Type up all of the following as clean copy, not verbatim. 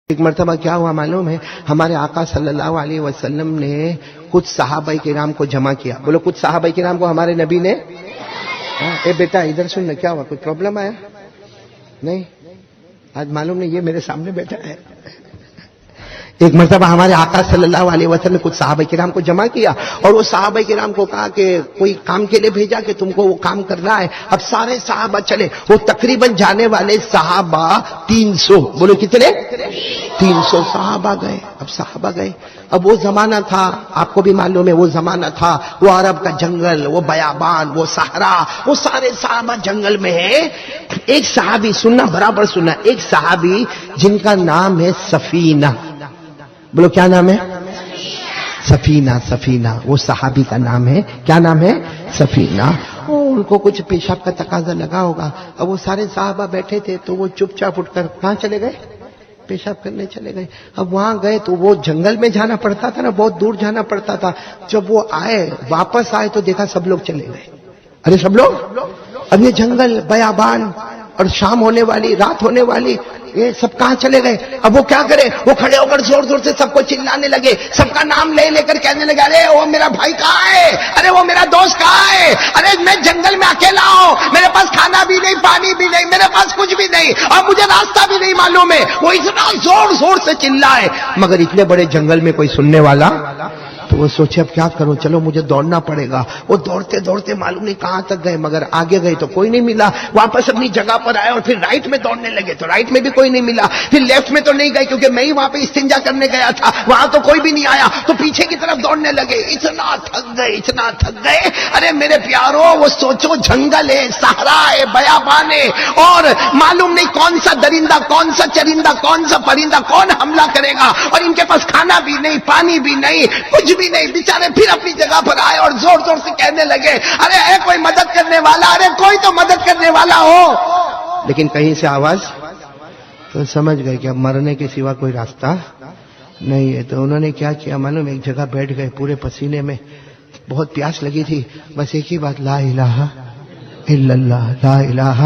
ایک مرتبہ کیا ہوا معلوم ہے؟ ہمارے آقا صلی اللہ علیہ وسلم نے کچھ صحابہ کرام کو جمع کیا. بولو کچھ صحابہ کرام کو ہمارے نبی نے. اے بیٹا ادھر سن، کیا ہوا؟ کوئی پرابلم آیا؟ نہیں آج معلوم نہیں، یہ میرے سامنے بیٹھا ہے. ایک مرتبہ ہمارے آقا صلی اللہ علیہ وسلم نے کچھ صحابہ کرام کو جمع کیا اور وہ صحابہ کرام کو کہا کہ کوئی کام کے لیے بھیجا کہ تم کو وہ کام کرنا ہے. اب سارے صحابہ چلے، وہ تقریباً جانے والے صحابہ 300. بولو کتنے؟ 300 صحابہ گئے. اب صحابہ گئے، اب وہ زمانہ تھا، آپ کو بھی معلوم ہے وہ زمانہ تھا، وہ عرب کا جنگل، وہ بیابان، وہ صحرا، وہ سارے صحابہ جنگل میں ہیں. ایک صحابی، سننا برابر سننا، ایک صحابی جن کا نام ہے سفینہ. بولو کیا نام ہے؟ سفینہ. سفینہ وہ صحابی کا نام ہے. کیا نام ہے؟ سفینہ. ان کو کچھ پیشاب کا تقاضا لگا ہوگا. اب وہ سارے صحابہ بیٹھے تھے تو وہ چپ چاپ اٹھ کر کہاں چلے گئے؟ پیشاب کرنے چلے گئے. اب وہاں گئے تو وہ جنگل میں جانا پڑتا تھا نا، بہت دور جانا پڑتا تھا. جب وہ آئے، واپس آئے تو دیکھا سب لوگ چلے گئے. ارے سب لوگ! اب یہ جنگل، بیابان اور شام ہونے والی، رات ہونے والی، یہ سب کہاں چلے گئے؟ اب وہ کیا کرے؟ وہ کھڑے ہو کر زور زور سے سب کو چلانے لگے، سب کا نام لے لے کر کہنے لگے ارے وہ میرا بھائی کہاں ہے؟ ارے وہ میرا دوست کہاں ہے؟ ارے میں جنگل میں اکیلا ہوں، میرے پاس کھانا بھی نہیں، پانی بھی نہیں، میرے پاس کچھ بھی نہیں اور مجھے راستہ بھی نہیں معلوم ہے. وہ اتنا زور زور سے چلائے مگر اتنے بڑے جنگل میں کوئی سننے والا. تو وہ سوچے اب کیا کروں، چلو مجھے دوڑنا پڑے گا. وہ دوڑتے دوڑتے معلوم نہیں کہاں تک گئے مگر آگے گئے تو کوئی نہیں ملا. واپس اپنی جگہ پر آئے اور پھر رائٹ میں دوڑنے لگے تو رائٹ میں بھی کوئی نہیں ملا. پھر لیفٹ میں تو نہیں گئے کیونکہ میں ہی وہاں پہ استنجا کرنے گیا تھا، وہاں تو کوئی بھی نہیں آیا. تو پیچھے کی طرف دوڑنے لگے. اتنا تھک گئے، اتنا تھک گئے. ارے میرے پیارو، وہ سوچو جنگل ہے، صحرا ہے، بیابان ہے اور معلوم نہیں کون سا درندہ، کون سا چرندہ، کون سا پرندہ کون حملہ کرے گا اور ان کے پاس کھانا بھی نہیں، پانی بھی نہیں، کچھ بھی نہیں. بیچارے پھر اپنی جگہ پر آئے اور زور زور سے کہنے لگے ارے اے کوئی مدد کرنے والا، ارے کوئی تو مدد کرنے والا ہو. لیکن کہیں سے آواز، تو سمجھ گئے کہ اب مرنے کے سوا کوئی راستہ نہیں ہے. تو انہوں نے کیا کیا معلوم؟ ایک جگہ بیٹھ گئے پورے پسینے میں، بہت پیاس لگی تھی. بس ایک ہی بات، لا الہ الا اللہ، لا الہ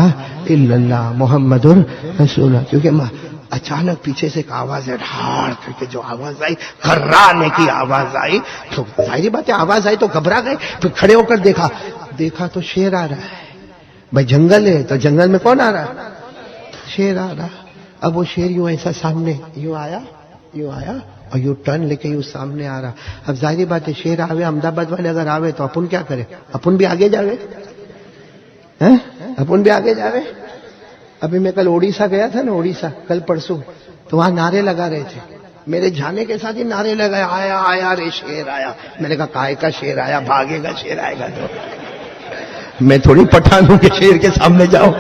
الا اللہ محمد رسول اللہ. کیونکہ اچانک پیچھے سے ایک آواز ہے، ڈھاڑ کر کے جو آواز آئی، گھرانے کی آواز آئی. تو ظاہری بات ہے آواز آئی تو گھبرا گئے. پھر کھڑے ہو کر دیکھا تو شیر آ رہا ہے. بھائی جنگل ہے تو جنگل میں کون آ رہا ہے؟ شیر آ رہا. اب وہ شیر یوں ایسا سامنے یوں آیا اور یوں ٹرن لے کے یوں سامنے آ رہا. اب ظاہری بات ہے شیر آوے، احمدآباد والے اگر آوے تو اپن کیا کرے؟ اپن بھی آگے جاوے، اپن بھی آگے جاوے. ابھی میں کل اڑیسہ گیا تھا نا، اڑیسہ کل پرسوں، تو وہاں نعرے لگا رہے تھے. میرے جانے کے ساتھ ہی نعرے لگائے، آیا آیا رے شیر آیا. میں نے کہا کائے کا شیر آیا؟ بھاگے گا شیر آئے گا تو میں تھوڑی پٹھان ہوں کہ شیر کے سامنے جاؤ.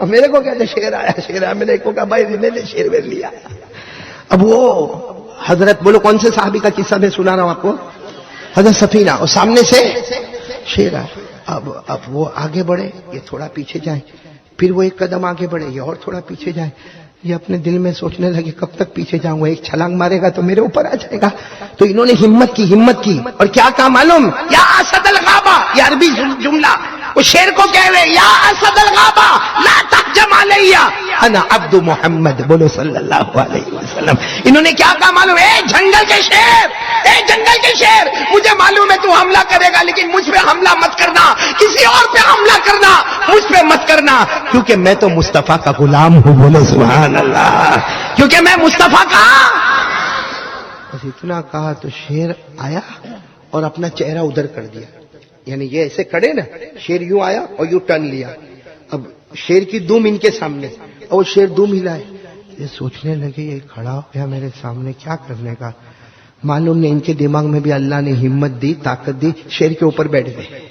میرے کو کہتے شیر آیا شیر آیا. میں نے کہا بھائی نے شیر میرے لیا. اب وہ حضرت، بولو کون سے صحابی کا قصہ میں سنا رہا ہوں آپ کو؟ حضرت سفینہ، اور سامنے سے شیر آیا. اب وہ آگے بڑھے، یہ تھوڑا پیچھے جائیں، پھر وہ ایک قدم آگے بڑھے، یہ اور تھوڑا پیچھے جائیں. یہ اپنے دل میں سوچنے لگے کب تک پیچھے جاؤں گا، ایک چھلانگ مارے گا تو میرے اوپر آ جائے گا. تو انہوں نے ہمت کی اور کیا کہا معلوم؟ یا اسد الغابہ، یہ عربی جملہ. وہ شیر کو کہہ رہے یا اسد الغابہ لا تهجم علی انا عبد محمد، بولو صلی اللہ علیہ وسلم. انہوں نے کیا کہا معلوم؟ اے جنگل کے شیر، اے جنگل کے شیر، مجھے معلوم ہے تو حملہ کرے گا لیکن مجھ پہ حملہ مت کرنا، کسی اور پہ حملہ کرنا، مجھ پہ مت کرنا، کیونکہ میں تو مصطفیٰ کا غلام ہوں. بولو سبحان اللہ، کیونکہ میں مصطفیٰ کا. بس اتنا کہا تو شیر آیا اور اپنا چہرہ ادھر کر دیا. یعنی یہ ایسے کھڑے نا، شیر یوں آیا اور یوں ٹرن لیا. اب شیر کی دم ان کے سامنے اور شیر دم ہلائے. یہ سوچنے لگے یہ کھڑا ہو گیا میرے سامنے، کیا کرنے کا؟ معلوم نہیں ان کے دماغ میں بھی اللہ نے ہمت دی، طاقت دی. شیر کے اوپر بیٹھ گئے.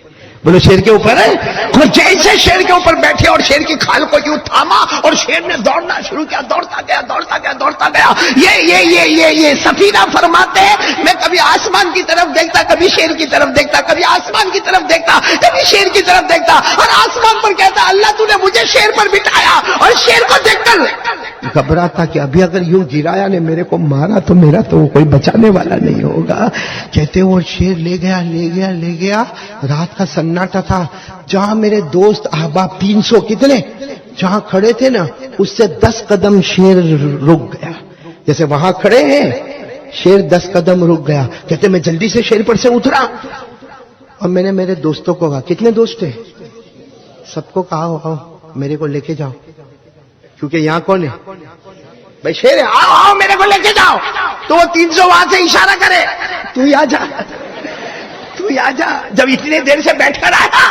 بولو شیر کے اوپر ہے. اور جیسے شیر کے اوپر بیٹھے اور شیر کی کھال کو یوں تھاما اور شیر نے دوڑنا شروع کیا. دوڑتا گیا. یہ سفینہ فرماتے ہیں میں کبھی آسمان کی طرف دیکھتا، کبھی شیر کی طرف دیکھتا، کبھی آسمان کی طرف دیکھتا، کبھی شیر کی طرف دیکھتا اور آسمان پر کہتا اللہ تو نے مجھے شیر پر بٹھایا. اور شیر کو دیکھ کر گھبراتا کہ ابھی اگر یوں گرایا نے میرے کو مارا تو میرا تو کوئی بچانے والا نہیں ہوگا. کہتے وہ شیر لے گیا. رات کا سناٹا تھا. جہاں میرے دوست احباب 300 کتنے جہاں کھڑے تھے نا اس سے 10 قدم شیر رک گیا. جیسے وہاں کھڑے ہیں شیر 10 قدم رک گیا. کہتے میں جلدی سے شیر پر سے اترا اور میں نے میرے دوستوں کو کہا, کتنے دوست تھے, سب کو کہا آؤ میرے کو لے کے جاؤ, کیونکہ یہاں کون ہے بھائی, شیر ہے, آؤ آؤ میرے کو لے کے جاؤ. تو وہ 300 وہاں سے اشارہ کرے, تو آ جا, تو آ جا. جب اتنی دیر سے بیٹھ کر آیا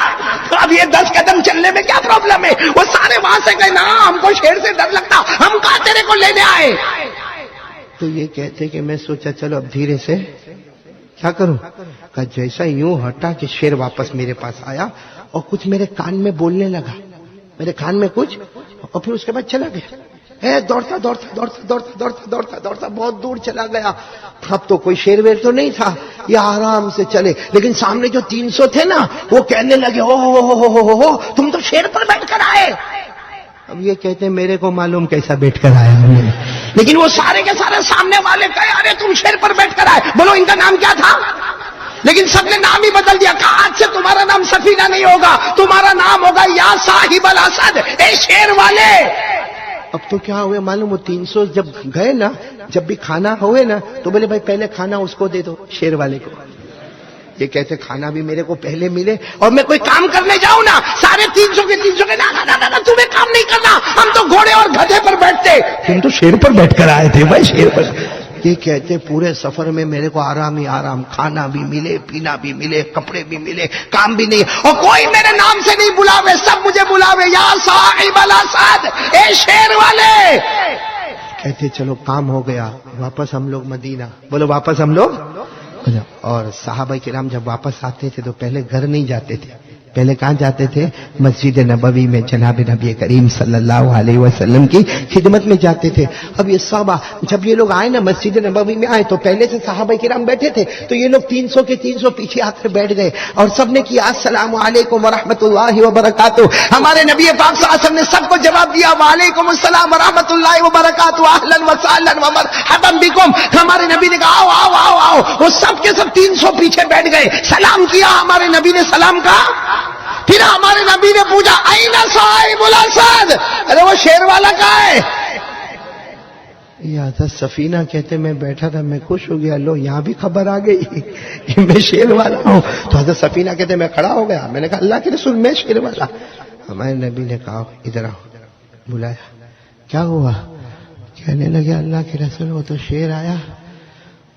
تو اب یہ 10 قدم چلنے میں کیا پرابلم ہے. وہ سارے وہاں سے کہے نا ہم کو شیر سے ڈر لگتا, ہم کہاں تیرے کو لینے آئے. تو یہ کہتے کہ میں سوچا چلو اب دھیرے سے کیا کروں. کہ جیسا یوں ہٹا کہ شیر واپس میرے پاس آیا اور کچھ میرے کان میں بولنے لگا, میرے کان میں کچھ, اور پھر اس کے بعد چلا گیا. دوڑتا دوڑتا دوڑتا دوڑتا دوڑتا دوڑتا دوڑتا بہت دور چلا گیا. اب تو کوئی شیر ویر تو نہیں تھا, یہ آرام سے چلے. لیکن سامنے جو 300 تھے نا وہ کہنے لگے او تم تو شیر پر بیٹھ کر آئے. اب یہ کہتے میرے کو معلوم کیسا بیٹھ کر آیا ہوں, لیکن وہ سارے کے سارے سامنے والے کہے ارے تم شیر پر بیٹھ کر آئے. بولو ان کا نام کیا تھا. لیکن سب نے نام ہی بدل دیا. کہا آج سے تمہارا نام سفینہ نہیں ہوگا, تمہارا نام ہوگا یا صاحب الاسد, اے شیر والے. اب تو کیا ہوئے معلوم, وہ 300 جب گئے نا, جب بھی کھانا ہوئے نا تو بولے بھائی پہلے کھانا اس کو دے دو, شیر والے کو. یہ کہتے کھانا بھی میرے کو پہلے ملے اور میں کوئی کام کرنے جاؤں نا, سارے 300 کے 300 کے نا تمہیں کام نہیں کرنا, ہم تو گھوڑے اور گدھے پر بیٹھتے, تم تو شیر پر بیٹھ کر آئے تھے بھائی, شیر پر. یہ کہتے پورے سفر میں میرے کو آرام ہی آرام, کھانا بھی ملے, پینا بھی ملے, کپڑے بھی ملے, کام بھی نہیں, اور کوئی میرے نام سے نہیں بلاوے, سب مجھے بلاوے یا صاحب الاسد, اے شیر والے. کہتے چلو کام ہو گیا, واپس ہم لوگ مدینہ. بولو واپس ہم لوگ. اور صحابہ کرام جب واپس آتے تھے تو پہلے گھر نہیں جاتے تھے, پہلے کہاں جاتے تھے, مسجد نبوی میں جناب نبی کریم صلی اللہ علیہ وسلم کی خدمت میں جاتے تھے. اب یہ صحابہ جب یہ لوگ آئے نا مسجد نبوی میں آئے تو پہلے سے صحابہ کرام بیٹھے تھے, تو یہ لوگ 300 کے 300 پیچھے آ کر بیٹھ گئے اور سب نے کیا السلام علیکم ورحمۃ اللہ وبرکاتہ. ہمارے نبی پاک صلی اللہ علیہ وسلم نے سب کو جواب دیا وعلیکم السلام ورحمۃ اللہ وبرکاتہ, اہلا وسہلا ومرحبا بکم. ہمارے نبی نے کہا آؤ آؤ آؤ آؤ, وہ سب کے سب 300 پیچھے بیٹھ گئے, سلام کیا ہمارے نبی نے, سلام کا. پھر ہمارے نبی نے پوچھا اینا صاحب الاسد, ارے وہ شیر والا کہاں ہے. یہ حضرت سفینہ کہتے میں بیٹھا تھا, میں خوش ہو گیا, لو یہاں بھی خبر آ گئی کہ میں شیر والا ہوں. تو حضرت سفینہ کہتے میں کھڑا ہو گیا, میں نے کہا اللہ کے رسول میں شیر والا. ہمارے نبی نے کہا ادھر آؤ, بلایا, کیا ہوا. کہنے لگے اللہ کے رسول وہ تو شیر آیا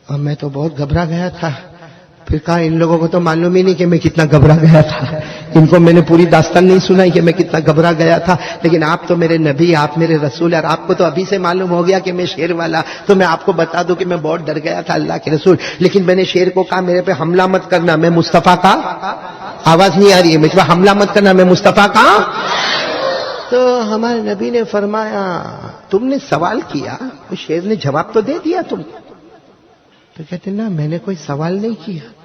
اور میں تو بہت گھبرا گیا تھا. پھر کہا ان لوگوں کو تو معلوم ہی نہیں کہ میں کتنا گھبرا گیا تھا, ان کو میں نے پوری داستان نہیں سنائی کہ میں کتنا گھبرا گیا تھا. لیکن آپ تو میرے نبی, آپ میرے رسول, اور آپ کو تو ابھی سے معلوم ہو گیا کہ میں شیر والا, تو میں آپ کو بتا دوں کہ میں بہت ڈر گیا تھا اللہ کے رسول. لیکن میں نے شیر کو کہا میرے پہ حملہ مت کرنا, میں مصطفیٰ کا, آواز نہیں آ رہی ہے, مجھ پہ حملہ مت کرنا, میں مصطفیٰ کا. تو ہمارے نبی نے فرمایا تم نے سوال کیا, شیر نے جواب تو دے دیا تم. تو کہتے نا میں نے کوئی سوال نہیں کیا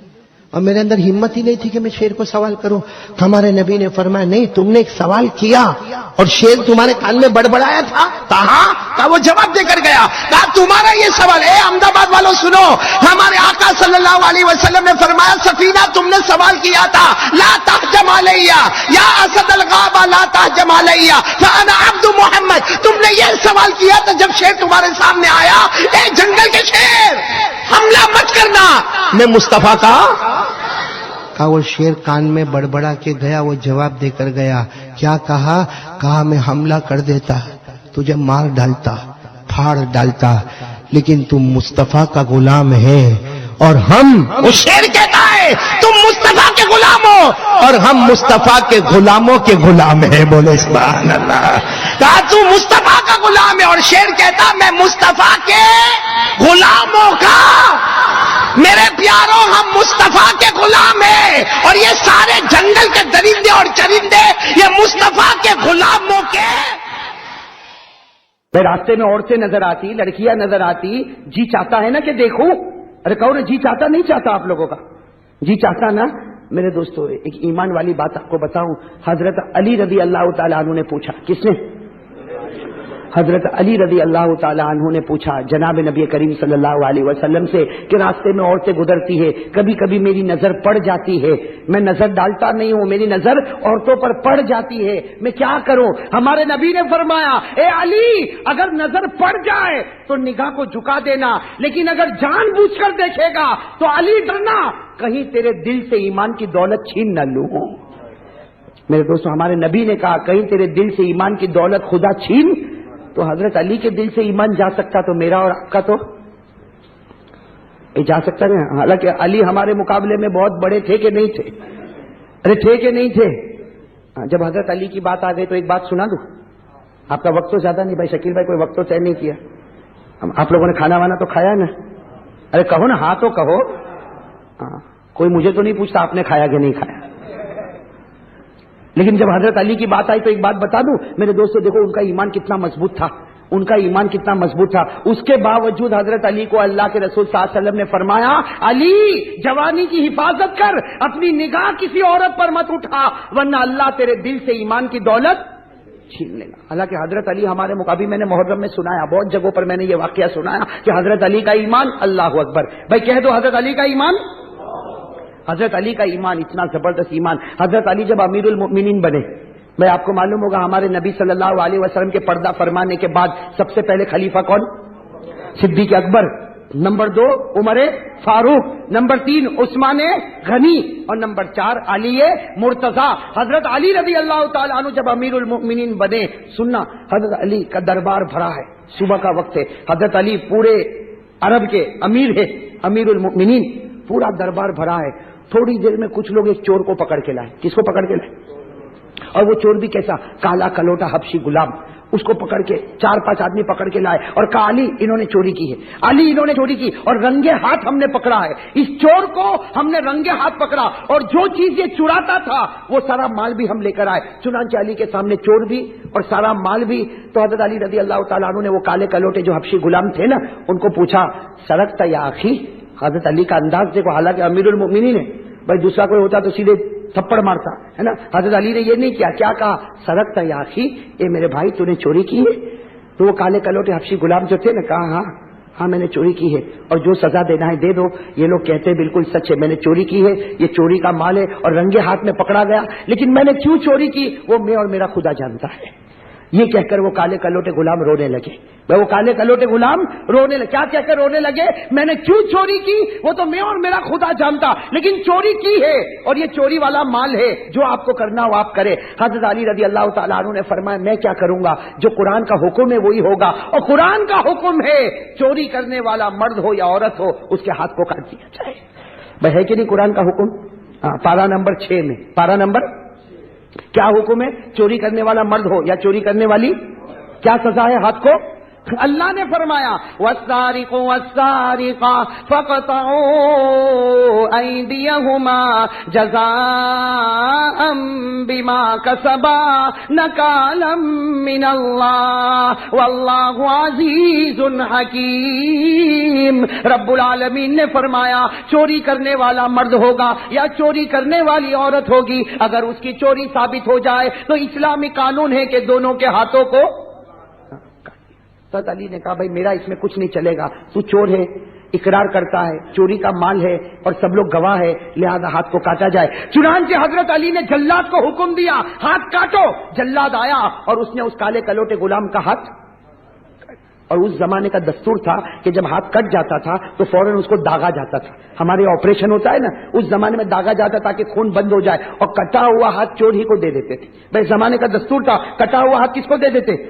اور میرے اندر ہمت ہی نہیں تھی کہ میں شیر کو سوال کروں. ہمارے نبی نے فرمایا نہیں, تم نے ایک سوال کیا اور شیر تمہارے کان میں بڑبڑایا تھا. کہا وہ جواب دے کر گیا. کہا تمہارا یہ سوال, اے احمد آباد والوں سنو, ہمارے آقا صلی اللہ علیہ وسلم نے فرمایا سفینہ تم نے سوال کیا تھا لا تحجم علیہ یا اسد الغابہ لا تحجم علیہ فانا عبد محمد. تم نے یہ سوال کیا تھا جب شیر تمہارے سامنے آیا, اے جنگل کے شیر حملہ مت کرنا, میں مصطفیٰ کا. کہا وہ شیر کان میں بڑبڑا کے گیا, وہ جواب دے کر گیا. کیا کہا, کہا میں حملہ کر دیتا, تجھے مار ڈالتا, پھاڑ ڈالتا, لیکن تم مصطفیٰ کا غلام ہے اور ہم, وہ شیر کہتا ہے تم مصطفیٰ کے غلام ہو اور ہم مصطفیٰ کے غلاموں کے غلام ہیں. بولے سبحان اللہ. کہا تو مصطفیٰ کا غلام ہے اور شیر کہتا میں مصطفیٰ کے غلاموں کا. میرے پیاروں ہم مصطفیٰ کے غلام ہیں اور یہ سارے جنگل کے درندے اور چرندے یہ مصطفیٰ کے غلاموں کے. راستے میں عورتیں نظر آتی, لڑکیاں نظر آتی, جی چاہتا ہے نا کہ دیکھوں. ارے کہو جی چاہتا نہیں چاہتا آپ لوگوں کا, جی چاہتا نا. میرے دوستو ایک ایمان والی بات آپ کو بتاؤں, حضرت علی رضی اللہ تعالیٰ عنہ نے پوچھا, کس نے, حضرت علی رضی اللہ تعالیٰ عنہ نے پوچھا جناب نبی کریم صلی اللہ علیہ وسلم سے کہ راستے میں عورتیں گزرتی ہے، کبھی کبھی میری نظر پڑ جاتی ہے، میں نظر ڈالتا نہیں ہوں، میری نظر عورتوں پر پڑ جاتی ہے، میں کیا کروں؟ ہمارے نبی نے فرمایا اے علی، اگر نظر پڑ جائے تو نگاہ کو جھکا دینا، لیکن اگر جان بوجھ کر دیکھے گا تو علی ڈرنا کہیں تیرے دل سے ایمان کی دولت چھین نہ لوں۔ میرے دوستو، ہمارے نبی نے کہا کہیں تیرے دل سے ایمان کی دولت خدا چھین، تو حضرت علی کے دل سے ایمان جا سکتا تو میرا اور آپ کا تو جا سکتا نہیں۔ حالانکہ علی ہمارے مقابلے میں بہت بڑے تھے کہ نہیں تھے؟ ارے تھے کہ نہیں تھے؟ جب حضرت علی کی بات آ گئی تو ایک بات سنا دوں، آپ کا وقت تو زیادہ نہیں بھائی، شکیل بھائی کوئی وقت تو طے نہیں کیا، آپ لوگوں نے کھانا وانا تو کھایا نا؟ ارے کہو نا، ہاں تو کہو، کوئی مجھے تو نہیں پوچھتا آپ نے کھایا کہ نہیں کھایا۔ لیکن جب حضرت علی کی بات آئی تو ایک بات بتا دوں میرے دوستو، دیکھو ان کا ایمان کتنا مضبوط تھا، ان کا ایمان کتنا مضبوط تھا، اس کے باوجود حضرت علی کو اللہ کے رسول صلی اللہ علیہ وسلم نے فرمایا علی جوانی کی حفاظت کر، اپنی نگاہ کسی عورت پر مت اٹھا ورنہ اللہ تیرے دل سے ایمان کی دولت چھین لینا۔ حالانکہ حضرت علی ہمارے مقابل، میں نے محرم میں سنایا، بہت جگہوں پر میں نے یہ واقعہ سنایا کہ حضرت علی کا ایمان، اللہ اکبر بھائی کہہ دو حضرت علی کا ایمان، حضرت علی کا ایمان اتنا زبردست ایمان۔ حضرت علی جب امیر المؤمنین بنے، میں آپ کو معلوم ہوگا ہمارے نبی صلی اللہ علیہ وسلم کے پردہ فرمانے کے بعد سب سے پہلے خلیفہ کون؟ صدیق اکبر، نمبر 2 عمر فاروق، نمبر 3 عثمان غنی، اور نمبر 4 علی مرتضی۔ حضرت علی رضی اللہ تعالیٰ عنہ جب امیر المؤمنین بنے، سننا حضرت علی کا دربار بھرا ہے، صبح کا وقت ہے، حضرت علی پورے عرب کے امیر ہے، امیر المؤمنین، پورا دربار بھرا ہے۔ تھوڑی دیر میں کچھ لوگ ایک چور کو پکڑ کے لائے۔ کس کو پکڑ کے لائے؟ اور وہ چور بھی کیسا؟ کالا کلوٹا حبشی غلام، اس کو پکڑ کے 4-5 آدمی پکڑ کے لائے اور کہا علی انہوں نے چوری کی ہے، علی انہوں نے چوری کی، اور رنگے ہاتھ ہم نے پکڑا ہے، اس چور کو ہم نے رنگے ہاتھ پکڑا، اور جو چیز یہ چراتا تھا وہ سارا مال بھی ہم لے کر آئے۔ چنانچہ علی کے سامنے چور بھی اور سارا مال بھی۔ تو حضرت علی رضی اللہ تعالیٰ عنہ نے وہ کالے کلوٹے جو حبشی غلام تھے نا، ان کو پوچھا سرقت یا اخی؟ حضرت علی کا انداز دیکھو، حالانکہ امیر المؤمنین ہے، بھائی دوسرا کوئی ہوتا تو سیدھے تھپڑ مارتا ہے نا، حضرت علی نے یہ نہیں کیا، کیا کہا سرقت یا اخی، اے میرے بھائی تو نے چوری کی ہے؟ تو وہ کالے کلوٹے حبشی غلام جو تھے نا، کہا ہاں میں نے چوری کی ہے، اور جو سزا دینا ہے دے دو۔ یہ لوگ کہتے ہیں بالکل سچ ہے، میں نے چوری کی ہے، یہ چوری کا مال ہے اور رنگے ہاتھ میں پکڑا گیا، لیکن میں نے کیوں چوری کی وہ میں اور میرا خدا جانتا ہے۔ یہ کہہ کر وہ کالے کلوٹے غلام رونے لگے، وہ کالے کلوٹے غلام رونے لگے، کیا کہہ کر رونے لگے؟ میں نے کیوں چوری کی وہ تو میں اور میرا خدا جانتا، لیکن چوری کی ہے اور یہ چوری والا مال ہے، جو آپ کو کرنا ہو آپ کرے۔ حضرت علی رضی اللہ تعالیٰ عنہ نے فرمایا میں کیا کروں گا، جو قرآن کا حکم ہے وہی ہوگا، اور قرآن کا حکم ہے چوری کرنے والا مرد ہو یا عورت ہو اس کے ہاتھ کو کاٹ دیا جائے۔ بھائی ہے کہ نہیں قرآن کا حکم؟ پارہ نمبر 6 میں، پارہ نمبر کیا حکم ہے؟ چوری کرنے والا مرد ہو یا چوری کرنے والی، کیا سزا ہے ہاتھ کو؟ اللہ نے فرمایا والسارق والسارقة فاقطعوا أيديهما جزاء بما كسبا نكالا من الله والله عزيز حكيم۔ رب العالمین نے فرمایا چوری کرنے والا مرد ہوگا یا چوری کرنے والی عورت ہوگی، اگر اس کی چوری ثابت ہو جائے تو اسلامی قانون ہے کہ دونوں کے ہاتھوں کو۔ حضرت علی نے کہا بھائی میرا اس میں کچھ نہیں چلے گا، تو چور ہے، اقرار کرتا ہے، چوری کا مال ہے اور سب لوگ گواہ ہے، لہذا ہاتھ کو کاٹا جائے۔ چنانچہ حضرت علی نے جلاد کو حکم دیا ہاتھ کاٹو۔ جلاد آیا اور اس نے اس کالے کلوٹے غلام کا ہاتھ، اور اس زمانے کا دستور تھا کہ جب ہاتھ کٹ جاتا تھا تو فوراً اس کو داغا جاتا تھا۔ ہمارے آپریشن ہوتا ہے نا، اس زمانے میں داغا جاتا تاکہ خون بند ہو جائے، اور کٹا ہوا ہاتھ چور ہی کو دے دیتے تھے۔ بھائی زمانے کا دستور تھا، کٹا ہوا ہاتھ کس کو دے دیتے؟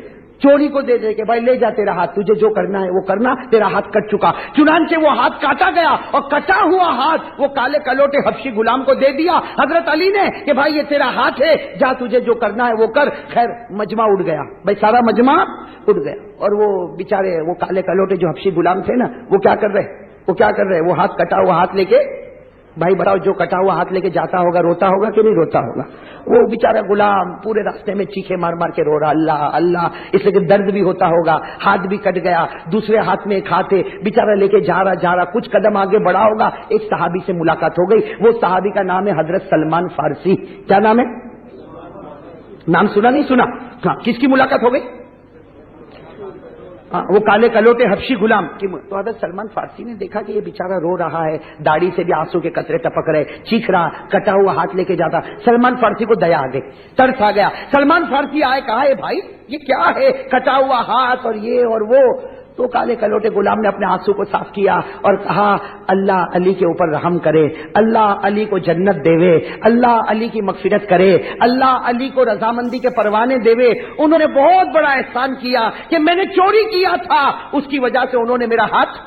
چوری کو دے دے کہ بھائی لے جا تیرا ہاتھ، تجھے جو کرنا ہے وہ کرنا، تیرا ہاتھ کٹ چکا۔ چنانچہ وہ ہاتھ کاٹا گیا اور کٹا ہوا ہاتھ وہ کالے کلوٹے حبشی غلام کو دے دیا حضرت علی نے کہ بھائی یہ تیرا ہاتھ ہے، جا تجھے جو کرنا ہے وہ کر۔ خیر مجمع اٹھ گیا، بھائی سارا مجمع اٹھ گیا، اور وہ بیچارے وہ کالے کلوٹے جو حبشی غلام تھے نا، وہ کیا کر رہے؟ وہ ہاتھ کٹا ہوا ہاتھ لے کے، بھائی بتاؤ جو کٹا ہوا ہاتھ لے کے جاتا ہوگا روتا ہوگا کہ نہیں روتا ہوگا؟ وہ بیچارہ غلام پورے راستے میں چیخے مار مار کے رو رہا اللہ اللہ، اس لیے کہ درد بھی ہوتا ہوگا، ہاتھ بھی کٹ گیا، دوسرے ہاتھ میں ایک ہاتھ ہے، بیچارہ لے کے جا رہا، کچھ قدم آگے بڑھا ہوگا، ایک صحابی سے ملاقات ہو گئی۔ وہ صحابی کا نام ہے حضرت سلمان فارسی۔ کیا نام ہے؟ نام سنا نہیں سنا؟ ہاں، کس کی ملاقات ہو گئی؟ وہ کالے کلوٹے حبشی غلام تو حضرت سلمان فارسی نے دیکھا کہ یہ بیچارہ رو رہا ہے، داڑھی سے بھی آنسو کے قطرے ٹپک رہے، چیخ رہا، کٹا ہوا ہاتھ لے کے جاتا. سلمان فارسی کو دیا آ گئی، ترس آ گیا. سلمان فارسی آئے، کہا اے بھائی یہ کیا ہے، کٹا ہوا ہاتھ اور یہ اور وہ. تو کالے کلوٹے غلام نے اپنے آنسو کو صاف کیا اور کہا اللہ علی کے اوپر رحم کرے، اللہ علی کو جنت دے، اللہ علی کی مغفرت کرے، اللہ علی کو رضامندی کے پروانے دے. انہوں نے بہت بڑا احسان کیا کہ میں نے چوری کیا تھا، اس کی وجہ سے انہوں نے میرا ہاتھ.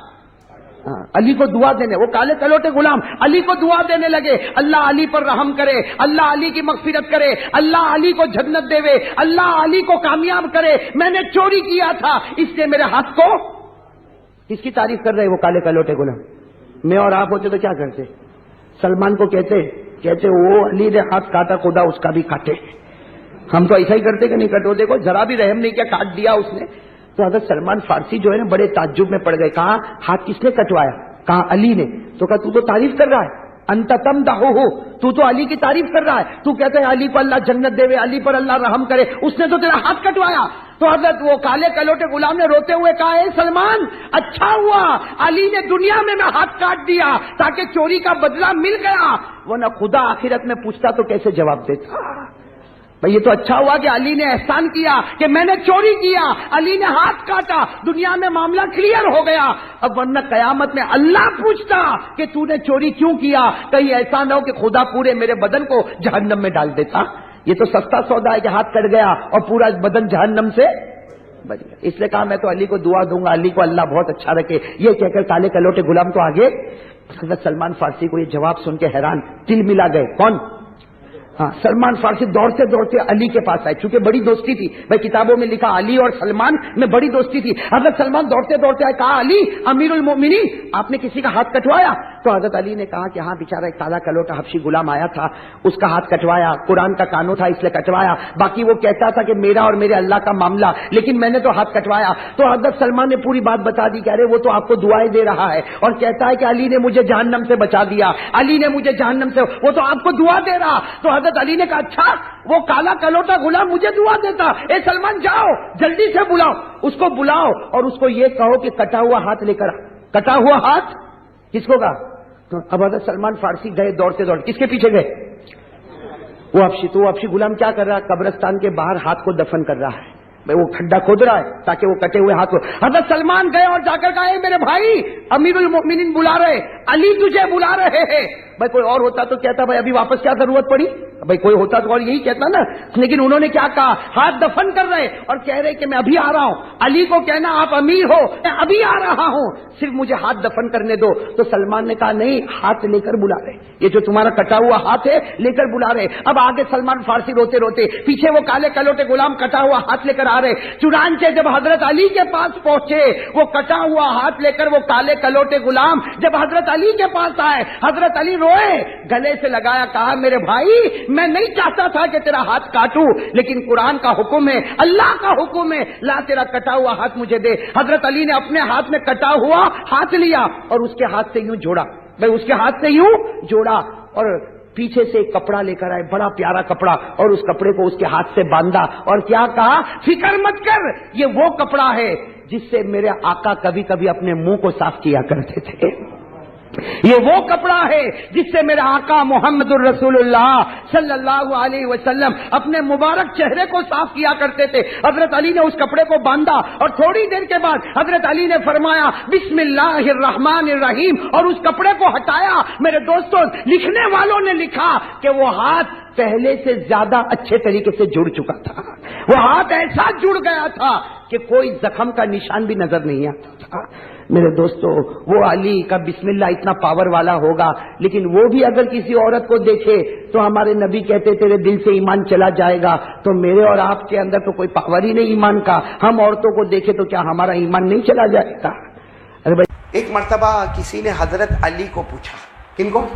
علی کو دعا دینے، وہ کالے کلوٹے غلام علی کو دعا دینے لگے، اللہ علی پر رحم کرے، اللہ علی کی مغفرت کرے، اللہ علی کو جنت دے، اللہ علی کو کامیاب کرے، میں نے چوری کیا تھا اس لیے میرے ہاتھ کو. کس کی تعریف کر رہے وہ کالے کلوٹے غلام؟ میں اور آپ ہوتے تو کیا کرتے؟ سلمان کو کہتے وہ علی نے ہاتھ کاٹا، خدا اس کا بھی کاٹے. ہم تو ایسا ہی کرتے کہ نہیں کرتے؟ دیکھو ذرا بھی رحم نہیں کیا، کاٹ دیا اس نے. تو حضرت سلمان فارسی جو ہے نا بڑے تعجب میں پڑ گئے. کہا ہاتھ کس نے کٹوایا؟ کہا علی نے. تو کہا تو تعریف کر رہا ہے، انت تمدحہ، تو علی کی تعریف کر رہا ہے، تو کہتے ہیں علی پر اللہ جنت دے، علی پر اللہ رحم کرے، اس نے تو تیرا ہاتھ کٹوایا. تو حضرت وہ کالے کلوٹے غلام نے روتے ہوئے کہا اے سلمان اچھا ہوا علی نے دنیا میں ہاتھ کاٹ دیا تاکہ چوری کا بدلہ مل گیا، ورنہ خدا آخرت میں پوچھتا تو کیسے جواب دیتا. بھئی یہ تو اچھا ہوا کہ علی نے احسان کیا کہ میں نے چوری کیا، علی نے ہاتھ کاٹا، دنیا میں معاملہ کلیئر ہو گیا. اب ورنہ قیامت میں اللہ پوچھتا کہ تو نے چوری کیوں کیا، کہیں ایسا نہ ہو کہ خدا پورے میرے بدن کو جہنم میں ڈال دیتا. یہ تو سستا سودا ہے کہ ہاتھ کٹ گیا اور پورا بدن جہنم سے بچ گیا. اس لیے کہا میں تو علی کو دعا دوں گا، علی کو اللہ بہت اچھا رکھے. یہ کہہ کر کالے کلوٹے غلام تو آگے. حضرت سلمان فارسی کو یہ جواب سن کے حیران، تل ملا گئے. کون؟ ہاں سلمان فارسی دوڑتے دوڑتے علی کے پاس آئے، چونکہ بڑی دوستی تھی. بھائی کتابوں میں لکھا علی اور سلمان میں بڑی دوستی تھی. حضرت سلمان دوڑتے دوڑتے آئے، کہا علی امیر المؤمنین آپ نے کسی کا ہاتھ کٹوایا؟ تو حضرت علی نے کہا کہ ہاں بیچارہ ایک کالا کلوٹا حبشی غلام آیا تھا، اس کا ہاتھ کٹوایا، قرآن کا کانوں تھا اس لیے کٹوایا، باقی وہ کہتا تھا کہ میرا اور میرے اللہ کا معاملہ، لیکن میں نے تو ہاتھ کٹوایا. تو حضرت سلمان نے پوری بات بتا دی کہ ارے وہ تو آپ کو دعائیں دے رہا ہے اور کہتا ہے کہ علی نے مجھے جہنم سے بچا دیا، علی نے مجھے جہنم سے، وہ تو آپ کو دعا دے رہا. تو حضرت علی نے کہا اچھا وہ کالا کلوٹا غلام مجھے دعا دیتا، اے سلمان جاؤ جلدی سے بلاؤ، اس کو بلاؤ اور اس کو یہ کہو کہ کٹا ہوا ہاتھ لے کر. کٹا ہوا ہاتھ کس کو کہا؟ تو اب حضرت سلمان فارسی گئے دوڑتے دوڑتے، کس کے پیچھے گئے؟ وہ افشی غلام کیا کر رہا ہے؟ قبرستان کے باہر ہاتھ کو دفن کر رہا ہے. وہ کھڈا کھود رہا ہے تاکہ وہ کٹے ہوئے ہاتھ کو. حضرت سلمان گئے اور جا کر کہا اے میرے بھائی امیر المؤمنین بلا رہے، علی تجھے بلا رہے ہیں. بھائی کوئی اور ہوتا تو کہتا بھائی ابھی واپس کیا ضرورت پڑی، بھائی کوئی ہوتا تو اور یہی کہتا نا. لیکن انہوں نے کیا کہا؟ ہاتھ دفن کر رہے اور کہہ رہے کہ میں ابھی آ رہا ہوں. علی کو کہنا آپ امیر ہو، میں ابھی آ رہا ہوں، صرف مجھے ہاتھ دفن کرنے دو. تو سلمان نے کہا نہیں، ہاتھ لے کر بلا رہے، یہ جو تمہارا کٹا ہوا ہاتھ ہے لے کر بلا رہے. اب آگے سلمان فارسی روتے روتے، پیچھے وہ کالے کلوٹے غلام کٹا ہوا ہاتھ لے کر آ رہے. چنانچہ جب حضرت علی کے پاس پہنچے، وہ کٹا ہوا ہاتھ لے کر وہ کالے کلوٹے غلام جب حضرت علی کے پاس آئے، حضرت علی روئے، گلے سے لگایا، کہا میرے بھائی میں نہیں چاہتا تھا کہ تیرا ہاتھ کاٹوں، لیکن قرآن کا حکم ہے، اللہ کا حکم ہے، لا تیرا کٹا ہوا ہاتھ مجھے دے. حضرت علی نے اپنے ہاتھ میں کٹا ہوا ہاتھ لیا اور اس کے ہاتھ سے یوں جوڑا. بھائی اس کے ہاتھ سے یوں جوڑا اور پیچھے سے ایک کپڑا لے کر آئے، بڑا پیارا کپڑا، اور اس کپڑے کو اس کے ہاتھ سے باندھا اور کیا کہا؟ فکر مت کر، یہ وہ کپڑا ہے جس سے میرے آقا کبھی کبھی اپنے منہ کو صاف کیا کرتے تھے. یہ وہ کپڑا ہے جس سے میرے آقا محمد الرسول اللہ صلی اللہ علیہ وسلم اپنے مبارک چہرے کو صاف کیا کرتے تھے. حضرت علی نے اس کپڑے کو باندھا اور تھوڑی دیر کے بعد حضرت علی نے فرمایا بسم اللہ الرحمن الرحیم اور اس کپڑے کو ہٹایا. میرے دوستوں، لکھنے والوں نے لکھا کہ وہ ہاتھ پہلے سے زیادہ اچھے طریقے سے جڑ چکا تھا. وہ ہاتھ ایسا جڑ گیا تھا کہ کوئی زخم کا نشان بھی نظر نہیں آتا تھا. میرے دوستو، وہ علی کا بسم اللہ اتنا پاور والا ہوگا، لیکن وہ بھی اگر کسی عورت کو دیکھے تو ہمارے نبی کہتے تیرے دل سے ایمان چلا جائے گا. تو میرے اور آپ کے اندر تو کوئی پاور ہی نہیں ایمان کا. ہم عورتوں کو دیکھے تو کیا ہمارا ایمان نہیں چلا جائے گا؟ ارے بھائی، ایک مرتبہ کسی نے حضرت علی کو پوچھا. کن کو؟